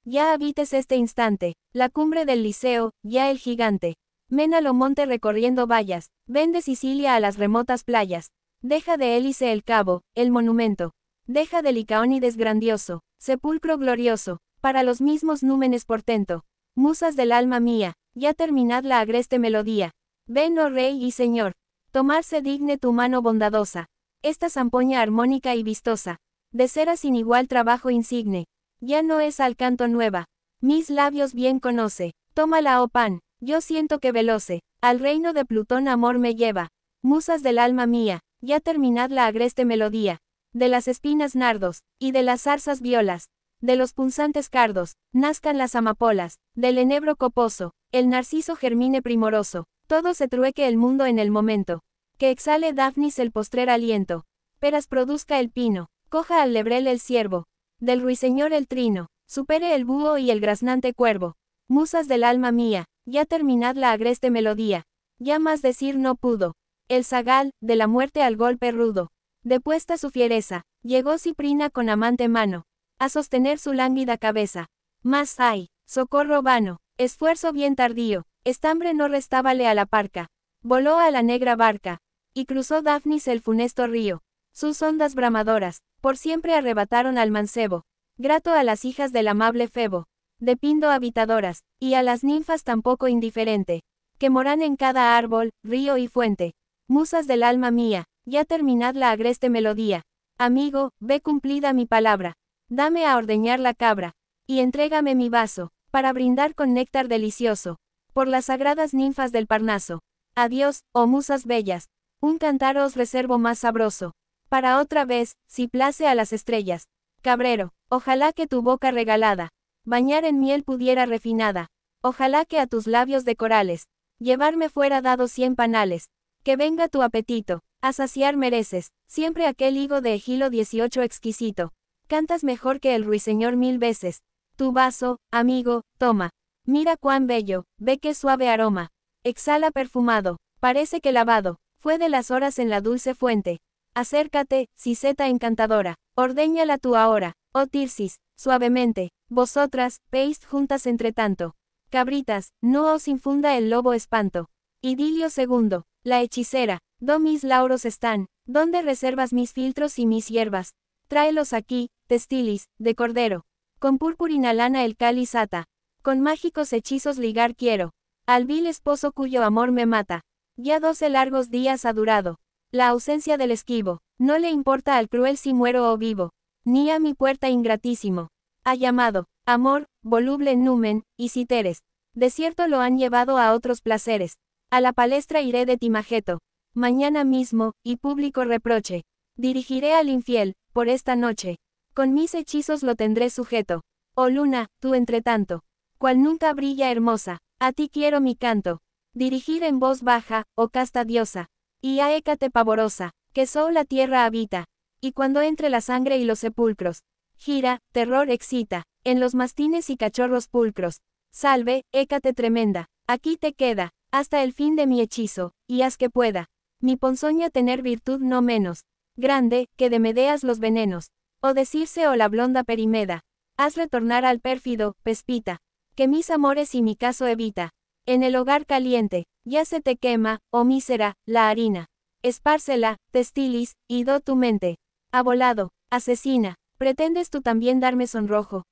ya habites este instante, la cumbre del Liceo, ya el gigante. Ménalo monte recorriendo vallas, ven de Sicilia a las remotas playas, deja de Hélice el cabo, el monumento. Deja de Licaónides grandioso, sepulcro glorioso, para los mismos númenes portento. Musas del alma mía, ya terminad la agreste melodía. Ven, oh Rey y Señor, tomarse digne tu mano bondadosa, esta zampoña armónica y vistosa, de cera sin igual trabajo insigne, ya no es al canto nueva, mis labios bien conoce, tómala, oh pan, yo siento que veloce, al reino de Plutón amor me lleva. Musas del alma mía, ya terminad la agreste melodía, de las espinas nardos, y de las zarzas violas, de los punzantes cardos, nazcan las amapolas, del enebro coposo, el narciso germine primoroso, todo se trueque el mundo en el momento, que exhale Dafnis el postrer aliento, peras produzca el pino, coja al lebrel el ciervo, del ruiseñor el trino, supere el búho y el graznante cuervo. Musas del alma mía, ya terminad la agreste melodía, ya más decir no pudo, el zagal, de la muerte al golpe rudo, depuesta su fiereza, llegó Ciprina con amante mano, a sostener su lánguida cabeza. Mas ay, socorro vano, esfuerzo bien tardío, estambre no restábale a la parca, voló a la negra barca, y cruzó Dafnis el funesto río, sus ondas bramadoras, por siempre arrebataron al mancebo, grato a las hijas del amable Febo, de Pindo habitadoras, y a las ninfas tampoco indiferente, que moran en cada árbol, río y fuente. Musas del alma mía, ya terminad la agreste melodía, amigo, ve cumplida mi palabra, dame a ordeñar la cabra, y entrégame mi vaso, para brindar con néctar delicioso, por las sagradas ninfas del Parnaso. Adiós, oh musas bellas, un cantar os reservo más sabroso, para otra vez, si place a las estrellas. Cabrero, ojalá que tu boca regalada, bañar en miel pudiera refinada, ojalá que a tus labios de corales, llevarme fuera dado 100 panales, que venga tu apetito, a saciar mereces, siempre aquel higo de Egilo 18 exquisito, cantas mejor que el ruiseñor 1000 veces, tu vaso, amigo, toma, mira cuán bello, ve qué suave aroma, exhala perfumado, parece que lavado, fue de las horas en la dulce fuente, acércate, Ciceta encantadora, ordéñala tú ahora, oh Tirsis, suavemente, vosotras, veis juntas entre tanto, cabritas, no os infunda el lobo espanto. Idilio segundo, la hechicera, do mis lauros están, ¿dónde reservas mis filtros y mis hierbas? Tráelos aquí, Testilis, de cordero, con purpurina lana el cáliz ata, con mágicos hechizos ligar quiero, al vil esposo cuyo amor me mata, ya 12 largos días ha durado, la ausencia del esquivo, no le importa al cruel si muero o vivo, ni a mi puerta ingratísimo, ha llamado, amor, voluble numen, y citeres, de cierto lo han llevado a otros placeres, a la palestra iré de Timageto, mañana mismo, y público reproche, dirigiré al infiel, por esta noche, con mis hechizos lo tendré sujeto, oh luna, tú entretanto, cual nunca brilla hermosa, a ti quiero mi canto, dirigir en voz baja, oh casta diosa, y a Hécate pavorosa, que solo la tierra habita, y cuando entre la sangre y los sepulcros, gira, terror excita, en los mastines y cachorros pulcros, salve, Hécate tremenda, aquí te queda, hasta el fin de mi hechizo, y haz que pueda, mi ponzoña tener virtud no menos, grande, que de Medeas los venenos, o de Circe o la blonda Perimeda, haz retornar al pérfido, Pespita, que mis amores y mi caso evita, en el hogar caliente, ya se te quema, oh mísera, la harina, espárcela, Testilis, y do tu mente, ha volado, asesina, pretendes tú también darme sonrojo,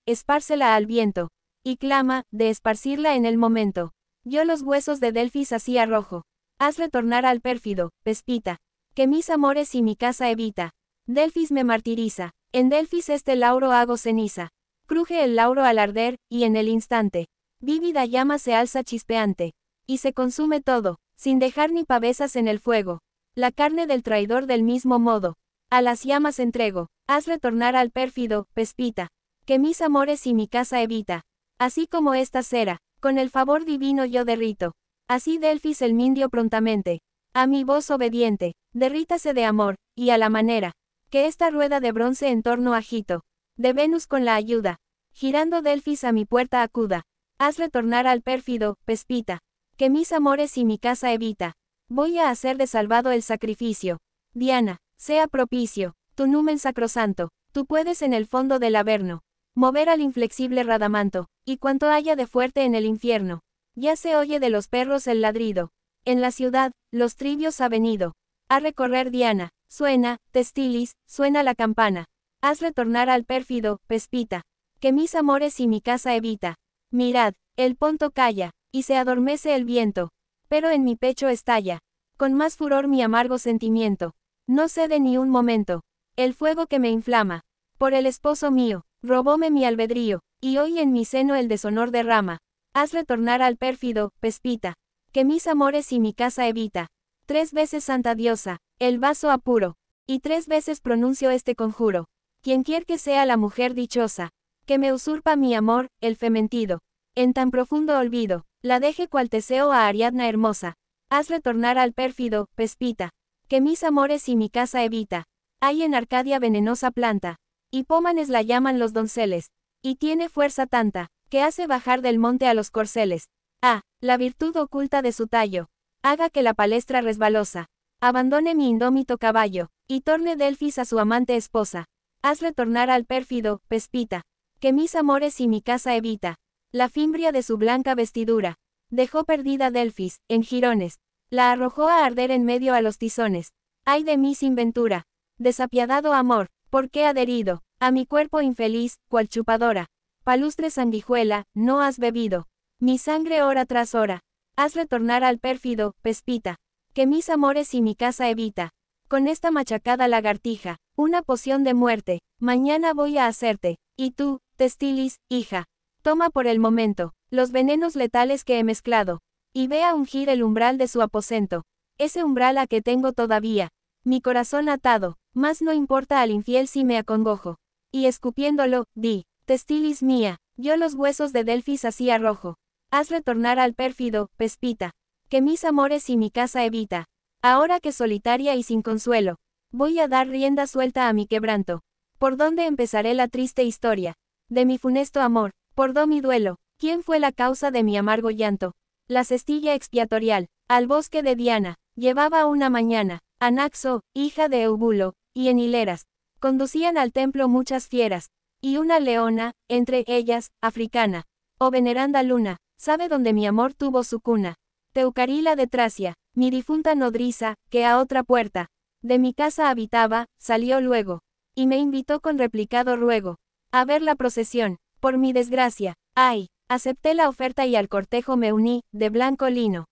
espárcela al viento, y clama, de esparcirla en el momento. Yo los huesos de Delfis así arrojo. Haz retornar al pérfido, Pespita, que mis amores y mi casa evita. Delfis me martiriza, en Delfis este lauro hago ceniza. Cruje el lauro al arder, y en el instante, vívida llama se alza chispeante, y se consume todo, sin dejar ni pavesas en el fuego. La carne del traidor del mismo modo, a las llamas entrego. Haz retornar al pérfido, Pespita, que mis amores y mi casa evita. Así como esta cera, con el favor divino yo derrito. Así Delfis el mindio prontamente, a mi voz obediente, derrítase de amor, y a la manera, que esta rueda de bronce en torno agito, de Venus con la ayuda, girando Delfis a mi puerta acuda. Haz retornar al pérfido, Pespita, que mis amores y mi casa evita. Voy a hacer de salvado el sacrificio. Diana, sea propicio, tu numen sacrosanto, tú puedes en el fondo del averno, mover al inflexible Radamanto, y cuanto haya de fuerte en el infierno. Ya se oye de los perros el ladrido. En la ciudad, los trivios ha venido a recorrer Diana, Suena, Testilis, suena la campana. Haz retornar al pérfido, Pespita. Que mis amores y mi casa evita. Mirad, el ponto calla, y se adormece el viento. Pero en mi pecho estalla, con más furor mi amargo sentimiento. No cede ni un momento. El fuego que me inflama. Por el esposo mío, robóme mi albedrío, y hoy en mi seno el deshonor derrama. Haz retornar al pérfido, Pespita. Que mis amores y mi casa evita. 3 veces santa diosa, el vaso apuro. Y 3 veces pronuncio este conjuro. Quien quier que sea la mujer dichosa, que me usurpa mi amor, el fementido. En tan profundo olvido, la deje cual Teseo a Ariadna hermosa. Haz retornar al pérfido, Pespita. Que mis amores y mi casa evita. Hay en Arcadia venenosa planta. Hipómanes la llaman los donceles. Y tiene fuerza tanta, que hace bajar del monte a los corceles. Ah, la virtud oculta de su tallo. Haga que la palestra resbalosa abandone mi indómito caballo, y torne Delfis a su amante esposa. Haz retornar al pérfido, Pespita. Que mis amores y mi casa evita. La fimbria de su blanca vestidura. Dejó perdida Delfis, en jirones. La arrojó a arder en medio a los tizones. Ay de mí sin ventura. Desapiadado amor, ¿por qué adherido a mi cuerpo infeliz, cual chupadora? Palustre sanguijuela, no has bebido mi sangre hora tras hora. Haz retornar al pérfido, Pespita. Que mis amores y mi casa evita. Con esta machacada lagartija, una poción de muerte, mañana voy a hacerte. Y tú, Testilis, hija, toma por el momento los venenos letales que he mezclado, y ve a ungir el umbral de su aposento. Ese umbral a que tengo todavía mi corazón atado, mas no importa al infiel si me acongojo. Y escupiéndolo, di, Testilis mía, yo los huesos de Delfis así arrojo. Haz retornar al pérfido, Pespita. Que mis amores y mi casa evita. Ahora que solitaria y sin consuelo, voy a dar rienda suelta a mi quebranto. ¿Por dónde empezaré la triste historia de mi funesto amor? ¿Por dó mi duelo? ¿Quién fue la causa de mi amargo llanto? La cestilla expiatorial, al bosque de Diana, llevaba una mañana, Anaxo, hija de Eubulo, y en hileras, conducían al templo muchas fieras, y una leona, entre ellas, africana. Oh veneranda luna, sabe dónde mi amor tuvo su cuna. Teucarila de Tracia, mi difunta nodriza, que a otra puerta de mi casa habitaba, salió luego, y me invitó con replicado ruego a ver la procesión. Por mi desgracia, ay, acepté la oferta y al cortejo me uní, de blanco lino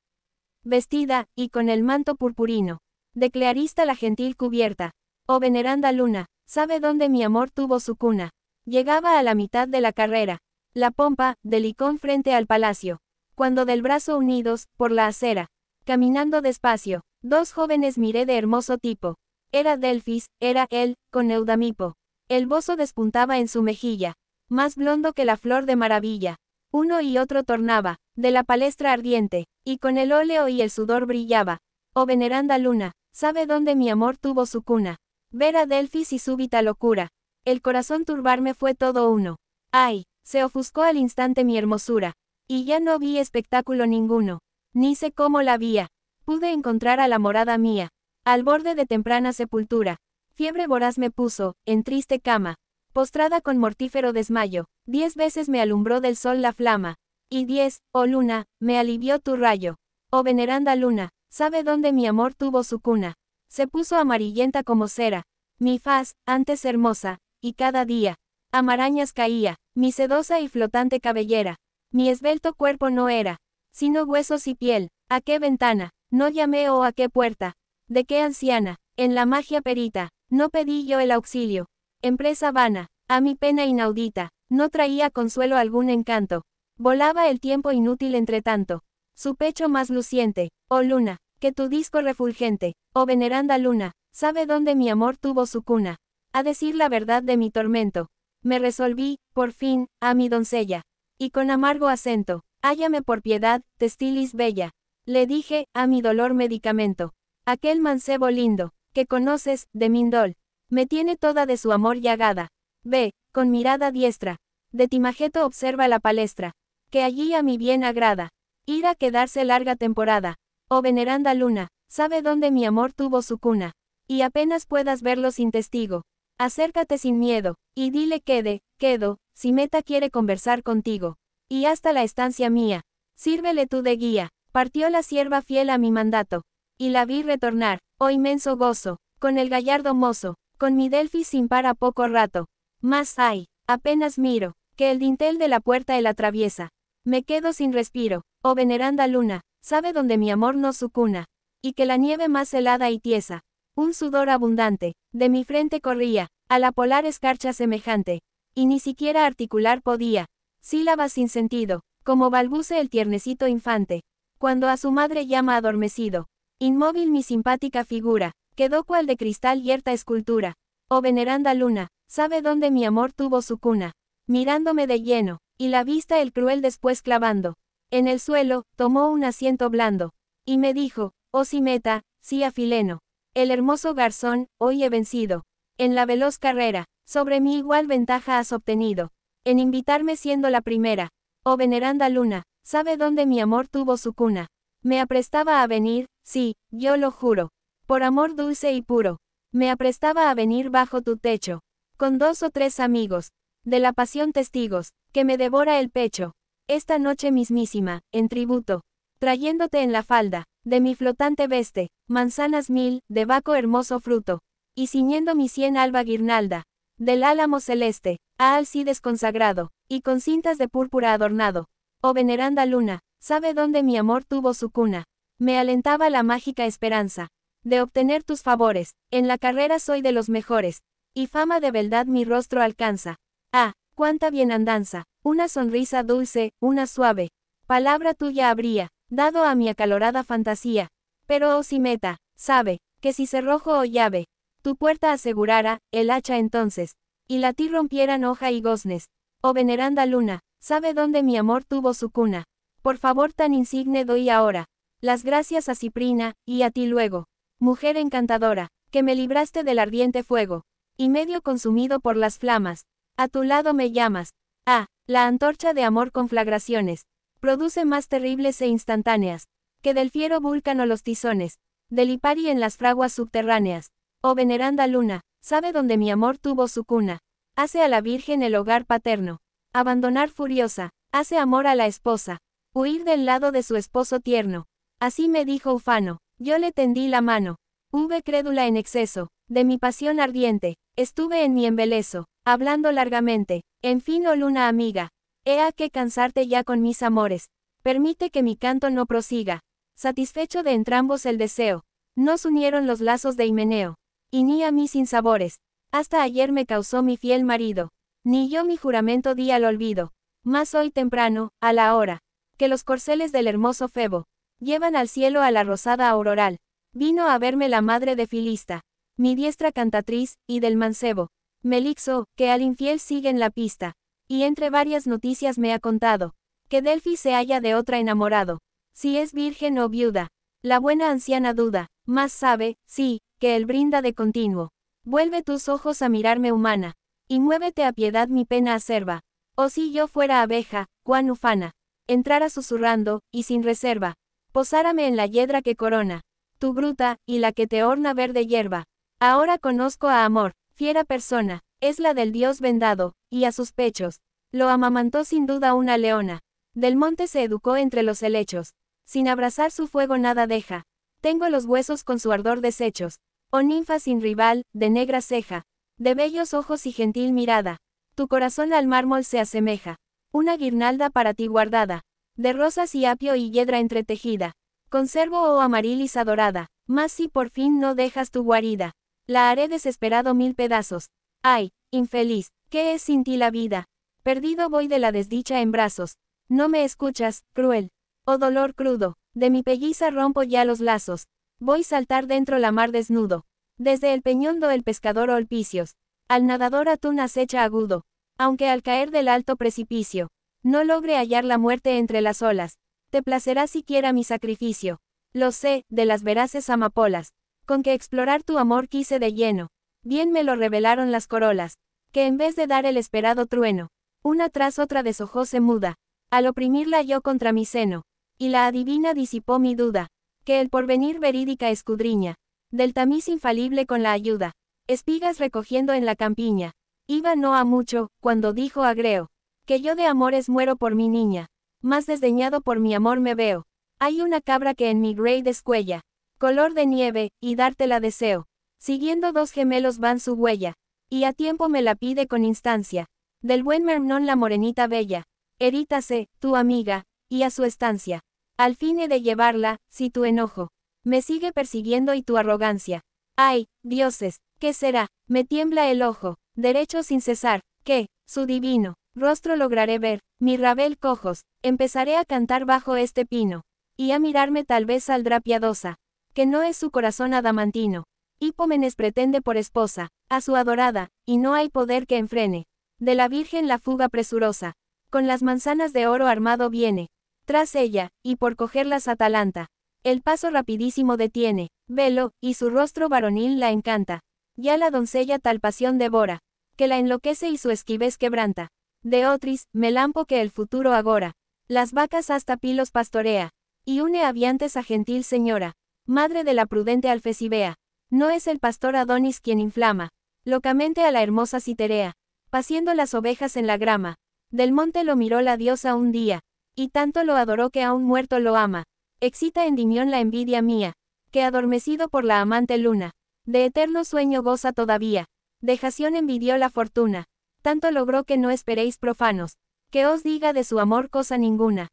vestida, y con el manto purpurino de Clearista la gentil cubierta. Oh veneranda luna, sabe dónde mi amor tuvo su cuna. Llegaba a la mitad de la carrera, la pompa, del Licón frente al palacio, cuando del brazo unidos, por la acera, caminando despacio, 2 jóvenes miré de hermoso tipo. Era Delfis, era él, con Eudamipo. El bozo despuntaba en su mejilla, más blondo que la flor de maravilla. Uno y otro tornaba, de la palestra ardiente, y con el óleo y el sudor brillaba. Oh veneranda luna, sabe dónde mi amor tuvo su cuna. Ver a Delfis y súbita locura. El corazón turbarme fue todo uno. Ay, se ofuscó al instante mi hermosura. Y ya no vi espectáculo ninguno. Ni sé cómo la vía. Pude encontrar a la morada mía, al borde de temprana sepultura. Fiebre voraz me puso, en triste cama, postrada con mortífero desmayo. 10 veces me alumbró del sol la flama. Y 10, oh luna, me alivió tu rayo. Oh veneranda luna, sabe dónde mi amor tuvo su cuna. Se puso amarillenta como cera. Mi faz, antes hermosa, y cada día a marañas caía, mi sedosa y flotante cabellera. Mi esbelto cuerpo no era, sino huesos y piel. ¿A qué ventana? No llamé o a qué puerta. ¿De qué anciana? En la magia perita, no pedí yo el auxilio. Empresa vana, a mi pena inaudita, no traía consuelo algún encanto. Volaba el tiempo inútil entre tanto. Su pecho más luciente, oh luna, que tu disco refulgente, oh veneranda luna, sabe dónde mi amor tuvo su cuna. A decir la verdad de mi tormento, me resolví, por fin, a mi doncella. Y con amargo acento, hállame por piedad, Testilis bella. Le dije, a mi dolor medicamento. Aquel mancebo lindo, que conoces, de Mindol, me tiene toda de su amor llagada. Ve, con mirada diestra, de Timageto observa la palestra, que allí a mi bien agrada. Ir a quedarse larga temporada. Oh veneranda luna, sabe dónde mi amor tuvo su cuna. Y apenas puedas verlo sin testigo. Acércate sin miedo, y dile quedo, si Meta quiere conversar contigo. Y hasta la estancia mía, sírvele tú de guía. Partió la sierva fiel a mi mandato, y la vi retornar, oh inmenso gozo, con el gallardo mozo, con mi Delfis sin par a poco rato. Más hay, apenas miro, que el dintel de la puerta él atraviesa. Me quedo sin respiro, oh veneranda luna, sabe dónde mi amor no su cuna, y que la nieve más helada y tiesa, un sudor abundante, de mi frente corría, a la polar escarcha semejante, y ni siquiera articular podía, sílabas sin sentido, como balbuce el tiernecito infante, cuando a su madre llama adormecido. Inmóvil mi simpática figura, quedó cual de cristal yerta escultura. Oh veneranda luna, sabe dónde mi amor tuvo su cuna, mirándome de lleno, y la vista el cruel después clavando. En el suelo, tomó un asiento blando, y me dijo, oh Simeta, sí Afileno, el hermoso garzón, hoy he vencido. En la veloz carrera, sobre mí igual ventaja has obtenido, en invitarme siendo la primera. Oh veneranda luna, sabe dónde mi amor tuvo su cuna. Me aprestaba a venir, sí, yo lo juro, por amor dulce y puro, me aprestaba a venir bajo tu techo, con 2 o 3 amigos, de la pasión testigos, que me devora el pecho, esta noche mismísima, en tributo, trayéndote en la falda, de mi flotante veste, manzanas 1000, de baco hermoso fruto, y ciñendo mi sien alba guirnalda, del álamo celeste, a Alcides consagrado, y con cintas de púrpura adornado. Oh veneranda luna, sabe dónde mi amor tuvo su cuna. Me alentaba la mágica esperanza de obtener tus favores, en la carrera soy de los mejores, y fama de beldad mi rostro alcanza. Ah, cuánta bienandanza, una sonrisa dulce, una suave palabra tuya habría dado a mi acalorada fantasía. Pero oh Simeta, sabe, que si cerrojo o llave, tu puerta asegurara, el hacha entonces, y la ti rompieran hoja y goznes. Oh veneranda luna, sabe dónde mi amor tuvo su cuna. Por favor tan insigne doy ahora las gracias a Ciprina, y a ti luego, mujer encantadora, que me libraste del ardiente fuego, y medio consumido por las flamas, a tu lado me llamas. Ah, la antorcha de amor con flagraciones, produce más terribles e instantáneas, que del fiero Vulcano los tizones, del Lipari en las fraguas subterráneas. Oh veneranda luna, sabe dónde mi amor tuvo su cuna. Hace a la Virgen el hogar paterno, abandonar furiosa, hace amor a la esposa, huir del lado de su esposo tierno. Así me dijo ufano, yo le tendí la mano, hube crédula en exceso, de mi pasión ardiente, estuve en mi embeleso, hablando largamente, en fin oh luna amiga, he a que cansarte ya con mis amores, permite que mi canto no prosiga, satisfecho de entrambos el deseo, nos unieron los lazos de Himeneo, y ni a mí sinsabores, hasta ayer me causó mi fiel marido, ni yo mi juramento di al olvido, mas hoy temprano, a la hora, que los corceles del hermoso Febo llevan al cielo a la rosada auroral, vino a verme la madre de Filista, mi diestra cantatriz, y del mancebo, Melixo, que al infiel sigue en la pista, y entre varias noticias me ha contado, que Delfi se halla de otra enamorado, si es virgen o viuda, la buena anciana duda, mas sabe, sí, que él brinda de continuo. Vuelve tus ojos a mirarme humana, y muévete a piedad mi pena acerba, o si yo fuera abeja, cuán ufana, entrara susurrando, y sin reserva, posárame en la yedra que corona, tu gruta, y la que te orna verde hierba. Ahora conozco a amor, fiera persona, es la del dios vendado, y a sus pechos, lo amamantó sin duda una leona. Del monte se educó entre los helechos, sin abrazar su fuego nada deja. Tengo los huesos con su ardor deshechos. Oh ninfa sin rival, de negra ceja, de bellos ojos y gentil mirada, tu corazón al mármol se asemeja. Una guirnalda para ti guardada, de rosas y apio y yedra entretejida. Conservo oh amarilis adorada, mas si por fin no dejas tu guarida, la haré desesperado 1000 pedazos. Ay, infeliz, ¿qué es sin ti la vida? Perdido voy de la desdicha en brazos. No me escuchas, cruel. Oh dolor crudo, de mi pelliza rompo ya los lazos. Voy saltar dentro la mar desnudo. Desde el peñón do el pescador olpicios. Al nadador atún acecha agudo. Aunque al caer del alto precipicio, no logre hallar la muerte entre las olas. Te placerá siquiera mi sacrificio. Lo sé, de las veraces amapolas, con que explorar tu amor quise de lleno. Bien me lo revelaron las corolas, que en vez de dar el esperado trueno, una tras otra deshojóse muda, al oprimirla yo contra mi seno, y la adivina disipó mi duda, que el porvenir verídica escudriña, del tamiz infalible con la ayuda, espigas recogiendo en la campiña, iba no a mucho, cuando dijo Agreo, que yo de amores muero por mi niña, más desdeñado por mi amor me veo, hay una cabra que en mi grey descuella, color de nieve, y dártela deseo, Siguiendo dos gemelos van su huella, y a tiempo me la pide con instancia. Del buen Memnón la morenita bella, erítase, tu amiga, y a su estancia. Al fin he de llevarla, si tu enojo me sigue persiguiendo y tu arrogancia. Ay, dioses, ¿qué será? Me tiembla el ojo, derecho sin cesar, que, su divino rostro lograré ver, mi rabel cojos, empezaré a cantar bajo este pino, y a mirarme tal vez saldrá piadosa, que no es su corazón adamantino. Hipómenes pretende por esposa, a su adorada, y no hay poder que enfrene. De la Virgen la fuga presurosa, con las manzanas de oro armado viene, tras ella, y por cogerlas atalanta. El paso rapidísimo detiene, velo, y su rostro varonil la encanta. Ya la doncella tal pasión devora, que la enloquece y su esquivez quebranta. De Otris, Melampo que el futuro agora, las vacas hasta pilos pastorea, y une aviantes a gentil señora, madre de la prudente Alfesibea. No es el pastor Adonis quien inflama, locamente a la hermosa Citerea, paciendo las ovejas en la grama. Del monte lo miró la diosa un día, y tanto lo adoró que aún muerto lo ama. Excita Endimión la envidia mía, que adormecido por la amante luna, de eterno sueño goza todavía. De Jación envidió la fortuna, tanto logró que no esperéis profanos, que os diga de su amor cosa ninguna.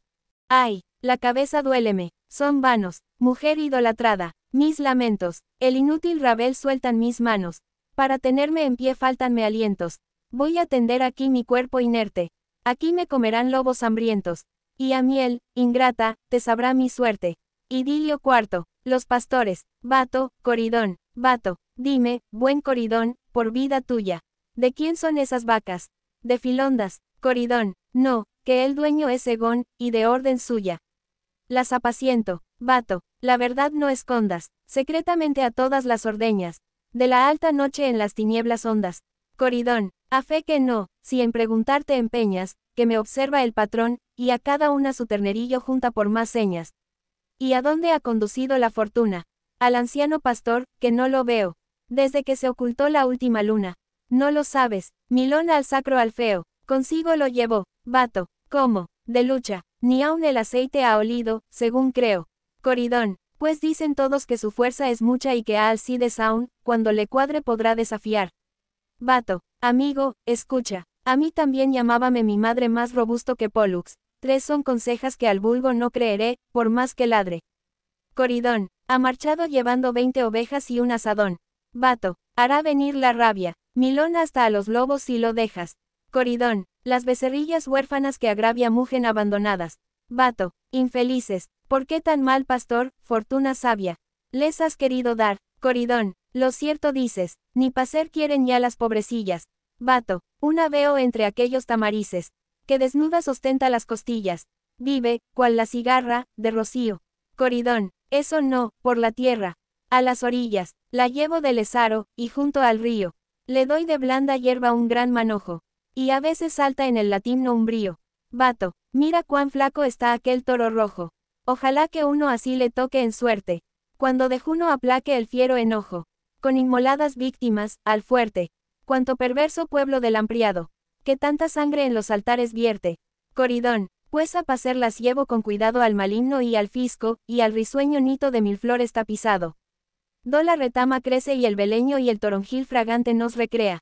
Ay, la cabeza duéleme, son vanos, mujer idolatrada, mis lamentos, el inútil rabel sueltan mis manos, para tenerme en pie faltanme alientos, voy a tender aquí mi cuerpo inerte, aquí me comerán lobos hambrientos, y a miel, ingrata, te sabrá mi suerte. Idilio IV, los pastores, Bato, Coridón, Bato, dime, buen Coridón, por vida tuya, ¿de quién son esas vacas? De Filondas, Coridón, no, que el dueño es Egón, y de orden suya. Las apaciento, Bato, la verdad no escondas, secretamente a todas las ordeñas, de la alta noche en las tinieblas hondas. Coridón, a fe que no, si en preguntar te empeñas, que me observa el patrón, y a cada una su ternerillo junta por más señas. ¿Y a dónde ha conducido la fortuna? Al anciano pastor, que no lo veo, desde que se ocultó la última luna. No lo sabes, Milón al sacro Alfeo, consigo lo llevó, Bato, ¿cómo? De lucha, ni aun el aceite ha olido, según creo. Coridón, pues dicen todos que su fuerza es mucha y que a Alcides aún, cuando le cuadre podrá desafiar. Bato, amigo, escucha, a mí también llamábame mi madre más robusto que Pólux, 3 son consejas que al vulgo no creeré, por más que ladre. Coridón, ha marchado llevando 20 ovejas y un asadón. Bato, hará venir la rabia, Milón hasta a los lobos si lo dejas. Coridón, las becerrillas huérfanas que agravia mugen abandonadas. Bato, infelices, ¿por qué tan mal pastor, fortuna sabia? Les has querido dar. Coridón, lo cierto dices, ni pacer quieren ya las pobrecillas. Bato, una veo entre aquellos tamarices, que desnudas ostenta las costillas. Vive, cual la cigarra, de rocío. Coridón, eso no, por la tierra. A las orillas, la llevo del Esaro, y junto al río. Le doy de blanda hierba un gran manojo. Y a veces salta en el latino umbrío. Bato, mira cuán flaco está aquel toro rojo. Ojalá que uno así le toque en suerte. Cuando de Juno aplaque el fiero enojo. Con inmoladas víctimas, al fuerte. Cuanto perverso pueblo del ampliado, que tanta sangre en los altares vierte. Coridón, pues a pacer las llevo con cuidado al maligno y al fisco, y al risueño nito de mil flores tapizado. Do la retama crece y el beleño y el toronjil fragante nos recrea.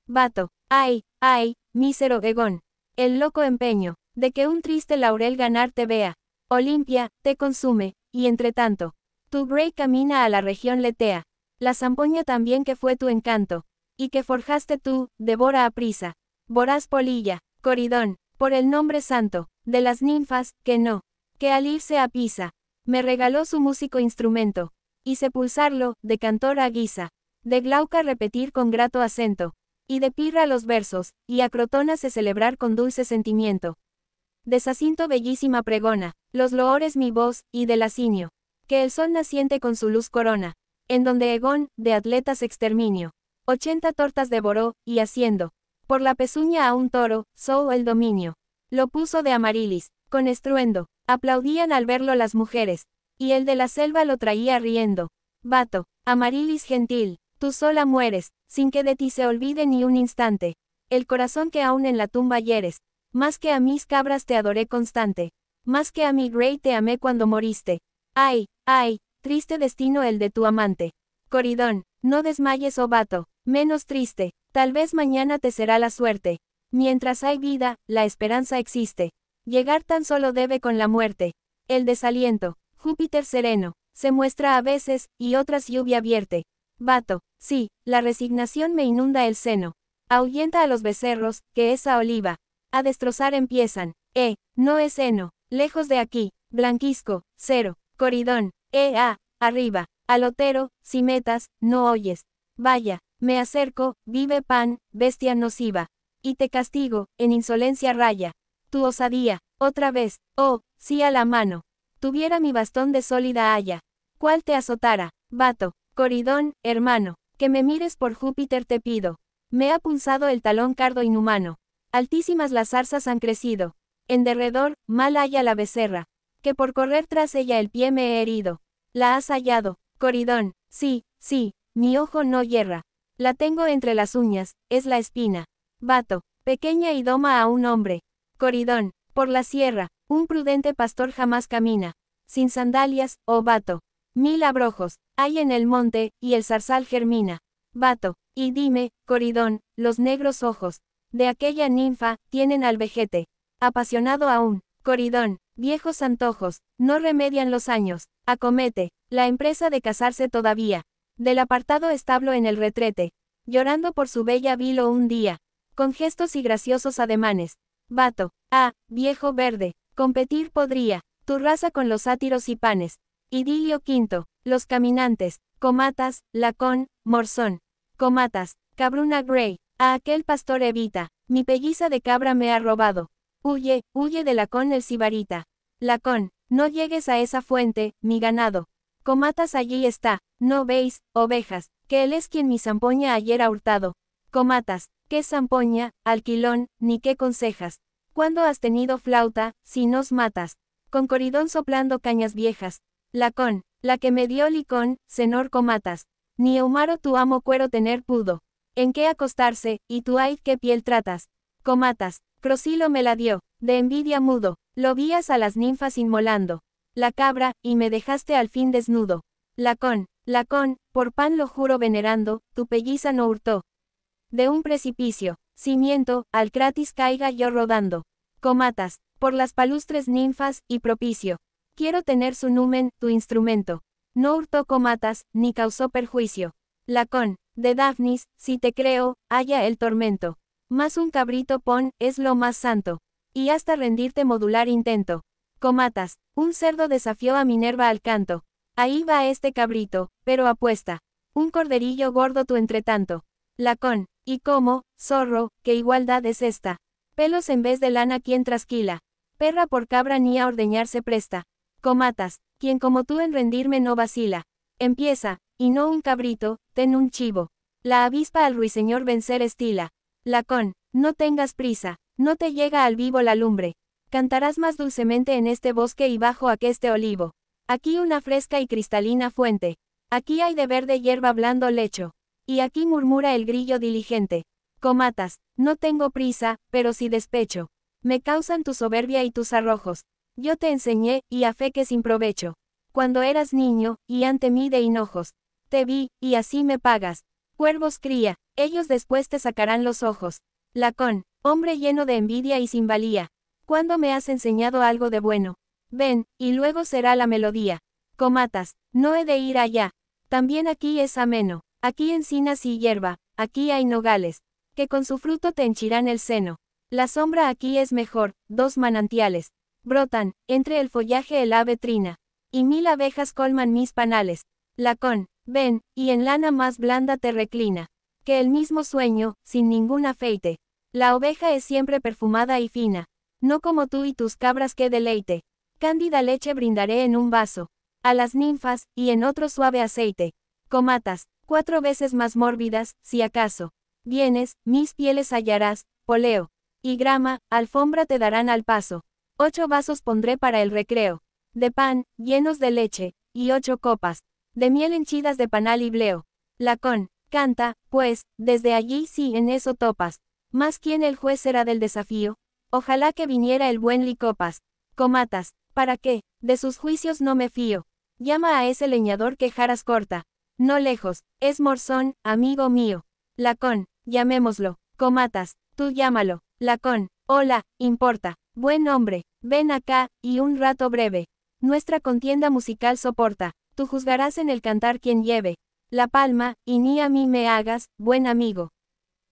Bato, ay, ay, mísero Egón, el loco empeño, de que un triste laurel ganar te vea. Olimpia, te consume, y entre tanto, tu rey camina a la región letea. La zampoña también que fue tu encanto, y que forjaste tú, devora a prisa. Voraz polilla, Coridón, por el nombre santo, de las ninfas, que no, que al irse a Pisa, me regaló su músico instrumento, y sepulsarlo, de cantor a guisa, de Glauca repetir con grato acento, y de Pirra los versos, y a Crotona se celebrar con dulce sentimiento. De Sacinto bellísima pregona, los loores mi voz, y de Lacinio, que el sol naciente con su luz corona, en donde Egón, de atletas exterminio, 80 tortas devoró, y haciendo, por la pezuña a un toro, so el dominio, lo puso de Amarilis, con estruendo, aplaudían al verlo las mujeres, y el de la selva lo traía riendo. Bato, Amarilis gentil, tú sola mueres, sin que de ti se olvide ni un instante, el corazón que aún en la tumba hieres, más que a mis cabras te adoré constante, más que a mi rey te amé cuando moriste. Ay, ay, triste destino el de tu amante. Coridón, No desmayes, oh vato, menos triste, tal vez mañana te será la suerte. Mientras hay vida, la esperanza existe. Llegar tan solo debe con la muerte. El desaliento, Júpiter sereno, se muestra a veces, y otras lluvia vierte. Vato, sí, la resignación me inunda el seno. Ahuyenta a los becerros, que esa oliva. A destrozar empiezan. No es heno, lejos de aquí, blanquisco, cero, coridón, arriba, alotero, si metas, no oyes. Vaya, me acerco, vive pan, bestia nociva. Y te castigo, en insolencia raya. Tu osadía, otra vez, oh, sí a la mano. Tuviera mi bastón de sólida haya. ¿Cuál te azotara? Vato, coridón, hermano, que me mires por Júpiter te pido. Me ha punzado el talón cardo inhumano. Altísimas las zarzas han crecido. En derredor, mal haya la becerra. Que por correr tras ella el pie me he herido. La has hallado, coridón, sí, mi ojo no yerra. La tengo entre las uñas, es la espina. Vato, pequeña y doma a un hombre. Coridón, por la sierra, un prudente pastor jamás camina. Sin sandalias, oh vato. 1000 abrojos, hay en el monte, y el zarzal germina. Vato, y dime, coridón, los negros ojos de aquella ninfa, tienen al vejete apasionado aún. Coridón, viejos antojos, no remedian los años. Acomete la empresa de casarse todavía. Del apartado establo en el retrete, llorando por su bella vilo un día, con gestos y graciosos ademanes. Vato, viejo verde, competir podría tu raza con los sátiros y panes. Idilio quinto, los caminantes, Comatas, Lacón, Morzón. Comatas, Cabruna Grey, a aquel pastor evita, mi pelliza de cabra me ha robado. Huye de Lacón el sibarita. Lacón, no llegues a esa fuente, mi ganado. Comatas allí está, ¿no veis, ovejas, que él es quien mi zampoña ayer ha hurtado? Comatas, ¿qué zampoña, alquilón, ni qué consejas? ¿Cuándo has tenido flauta, si nos matas? Con coridón soplando cañas viejas. Lacón, la que me dio licón, senor Comatas. Ni Eumaro tu amo cuero tener pudo. ¿En qué acostarse, y tú ay qué piel tratas? Comatas, Crocilo me la dio, de envidia mudo, lo vías a las ninfas inmolando. La cabra, y me dejaste al fin desnudo. Lacón, por pan lo juro venerando, tu pelliza no hurtó. De un precipicio, cimiento, al Cratis caiga yo rodando. Comatas, por las palustres ninfas, y propicio. Quiero tener su numen, tu instrumento. No hurtó Comatas, ni causó perjuicio. Lacón, de Dafnis, si te creo, haya el tormento. Más un cabrito pon, es lo más santo. Y hasta rendirte modular intento. Comatas, un cerdo desafió a Minerva al canto. Ahí va este cabrito, pero apuesta. Un corderillo gordo tu entretanto. Lacón, ¿y cómo, zorro, qué igualdad es esta? Pelos en vez de lana quien trasquila. Perra por cabra ni a ordeñarse presta. Comatas, quien como tú en rendirme no vacila. Empieza, y no un cabrito, ten un chivo. La avispa al ruiseñor vencer estila. Lacón, no tengas prisa, no te llega al vivo la lumbre. Cantarás más dulcemente en este bosque y bajo aqueste olivo. Aquí una fresca y cristalina fuente. Aquí hay de verde hierba blando lecho. Y aquí murmura el grillo diligente. Comatas, no tengo prisa, pero sí despecho. Me causan tu soberbia y tus arrojos. Yo te enseñé, y a fe que sin provecho. Cuando eras niño, y ante mí de hinojos. Te vi, y así me pagas. Cuervos cría, ellos después te sacarán los ojos. Lacón, hombre lleno de envidia y sin valía. ¿Cuándo me has enseñado algo de bueno? Ven, y luego será la melodía. Comatas, no he de ir allá. También aquí es ameno. Aquí encinas y hierba, aquí hay nogales, que con su fruto te henchirán el seno. La sombra aquí es mejor, 2 manantiales. Brotan, entre el follaje el ave trina. Y 1000 abejas colman mis panales. Lacón, ven, y en lana más blanda te reclina. Que el mismo sueño, sin ningún afeite. La oveja es siempre perfumada y fina. No como tú y tus cabras que deleite. Cándida leche brindaré en un vaso. A las ninfas, y en otro suave aceite. Comatas, 4 veces más mórbidas, si acaso. Vienes, mis pieles hallarás, poleo. Y grama, alfombra te darán al paso. 8 vasos pondré para el recreo. De pan, llenos de leche, y 8 copas. De miel henchidas de panal y bleo. Lacón, canta, pues, desde allí si en eso topas. Más quién el juez será del desafío. Ojalá que viniera el buen Licopas. Comatas, ¿para qué? De sus juicios no me fío. Llama a ese leñador que jaras corta. No lejos, es Morzón, amigo mío. Lacón, llamémoslo. Comatas, tú llámalo. Lacón, hola, importa. Buen hombre, ven acá, y un rato breve. Nuestra contienda musical soporta. Tú juzgarás en el cantar quien lleve la palma, y ni a mí me hagas, buen amigo,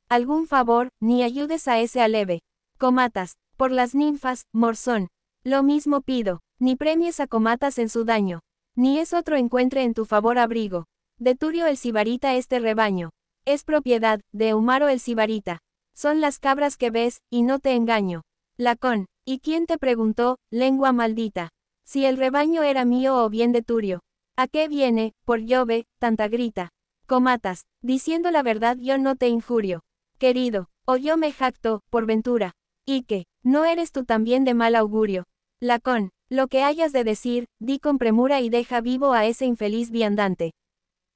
algún favor, ni ayudes a ese aleve. Comatas, por las ninfas, Morzón. Lo mismo pido, ni premies a Comatas en su daño, ni es otro encuentre en tu favor abrigo. De Turio el Sibarita este rebaño, es propiedad, de Eumaro el Sibarita. Son las cabras que ves, y no te engaño. Lacón, ¿y quién te preguntó, lengua maldita? Si el rebaño era mío o bien de Turio. ¿A qué viene, por Jove, tanta grita? Comatas, diciendo la verdad yo no te injurio. Querido, o yo me jacto, por ventura. Y que, ¿no eres tú también de mal augurio? Lacón, lo que hayas de decir, di con premura y deja vivo a ese infeliz viandante.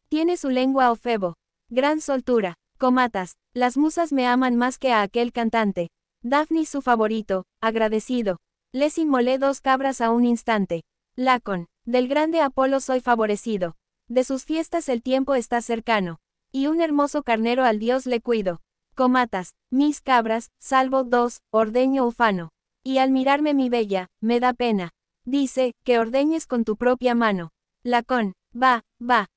Tiene su lengua o febo. Gran soltura. Comatas, las musas me aman más que a aquel cantante. Dafnis su favorito, agradecido. Les inmolé 2 cabras a un instante. Lacón, del grande Apolo soy favorecido. De sus fiestas el tiempo está cercano. Y un hermoso carnero al dios le cuido. Comatas, mis cabras, salvo 2, ordeño ufano. Y al mirarme mi bella, me da pena. Dice, que ordeñes con tu propia mano. Lacón, va,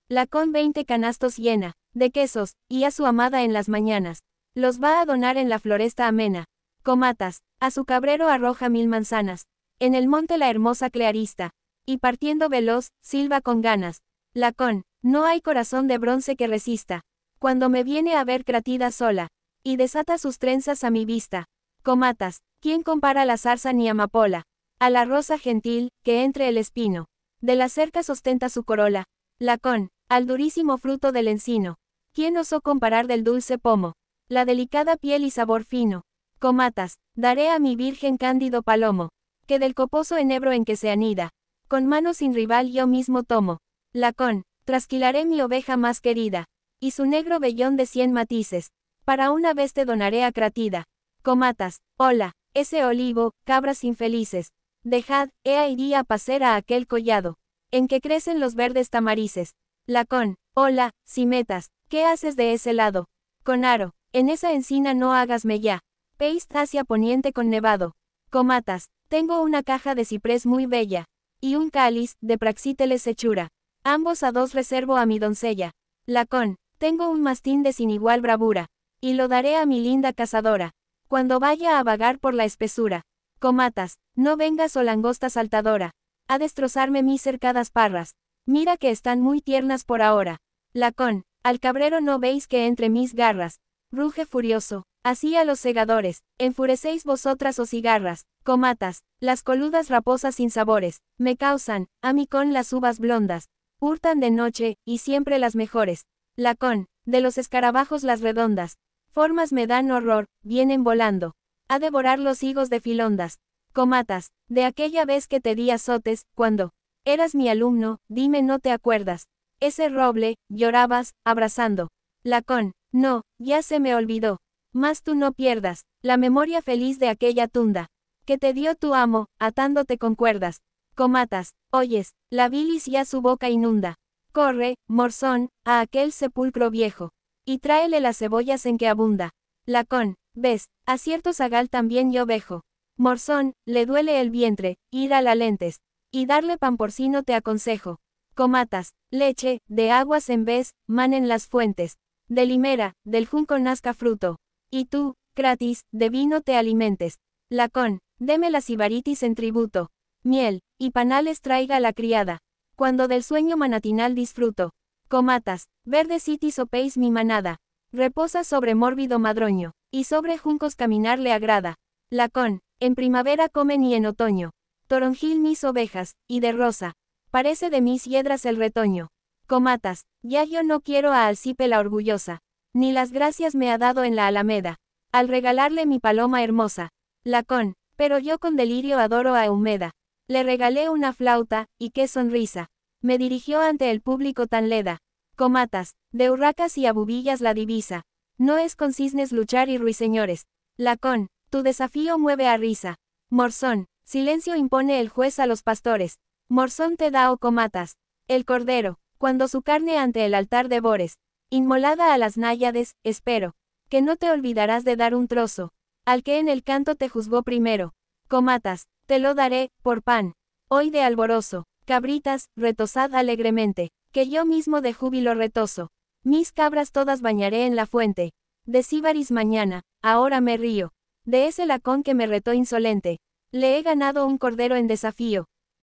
Lacón 20 canastos llena, de quesos, y a su amada en las mañanas. Los va a donar en la floresta amena. Comatas, a su cabrero arroja 1000 manzanas. En el monte la hermosa Clearista. Y partiendo veloz, silba con ganas. Lacón, no hay corazón de bronce que resista. Cuando me viene a ver Cratida sola. Y desata sus trenzas a mi vista. Comatas, ¿quién compara la zarza ni amapola? A la rosa gentil, que entre el espino. De la cerca ostenta su corola. Lacón, al durísimo fruto del encino. ¿Quién osó comparar del dulce pomo? La delicada piel y sabor fino. Comatas, daré a mi virgen cándido palomo. Que del coposo enebro en que se anida. Con mano sin rival yo mismo tomo. Lacón, trasquilaré mi oveja más querida. Y su negro vellón de 100 matices. Para una vez te donaré a Cratida. Comatas, hola, ese olivo, cabras infelices. Dejad, ahí a pacer a aquel collado. En que crecen los verdes tamarices. Lacón, hola, cimetas, ¿qué haces de ese lado? Con aro, en esa encina no hagasme ya. Peist hacia poniente con nevado. Comatas, tengo una caja de ciprés muy bella. Y un cáliz, de praxíteles hechura. Ambos a 2 reservo a mi doncella. Lacón, tengo un mastín de sin igual bravura. Y lo daré a mi linda cazadora. Cuando vaya a vagar por la espesura. Comatas, no vengas o langosta saltadora. A destrozarme mis cercadas parras. Mira que están muy tiernas por ahora. Lacón, al cabrero no veis que entre mis garras. Ruge furioso. Así a los segadores, enfurecéis vosotras o cigarras. Comatas, las coludas raposas sin sabores, me causan, a mí con las uvas blondas. Hurtan de noche, y siempre las mejores. Lacón, de los escarabajos las redondas. Formas me dan horror, vienen volando. A devorar los higos de filondas. Comatas, de aquella vez que te di azotes, cuando eras mi alumno, dime no te acuerdas. Ese roble, llorabas, abrazando. Lacón, no, ya se me olvidó. Mas tú no pierdas la memoria feliz de aquella tunda que te dio tu amo, atándote con cuerdas. Comatas, oyes, la bilis ya su boca inunda. Corre, Morzón, a aquel sepulcro viejo, y tráele las cebollas en que abunda. Lacón, ves, a cierto zagal también yo vejo. Morzón, le duele el vientre, ir a la lentes, y darle pan porcino te aconsejo. Comatas, leche, de aguas en vez, manen las fuentes. De limera, del junco nazca fruto. Y tú, Cratis, de vino te alimentes. Lacón, deme la sibaritis en tributo. Miel, y panales traiga la criada. Cuando del sueño manatinal disfruto. Comatas, verde city sopéis mi manada. Reposa sobre mórbido madroño, y sobre juncos caminar le agrada. Lacón, en primavera comen y en otoño. Toronjil mis ovejas, y de rosa. Parece de mis hiedras el retoño. Comatas, ya yo no quiero a Alcipe la orgullosa. Ni las gracias me ha dado en la alameda. Al regalarle mi paloma hermosa. Lacón, pero yo con delirio adoro a Eumeda. Le regalé una flauta, y qué sonrisa. Me dirigió ante el público tan leda. Comatas, de urracas y abubillas la divisa. No es con cisnes luchar y ruiseñores. Lacón, tu desafío mueve a risa. Morzón, silencio impone el juez a los pastores. Morzón te da o Comatas. El cordero, Cuando su carne ante el altar devores, inmolada a las náyades, espero, que no te olvidarás de dar un trozo, al que en el canto te juzgó primero. Comatas, te lo daré, por pan. Hoy de alborozo, cabritas, retosad alegremente, que yo mismo de júbilo retoso. Mis cabras todas bañaré en la fuente. De Síbaris mañana, ahora me río. De ese lacón que me retó insolente. Le he ganado un cordero en desafío.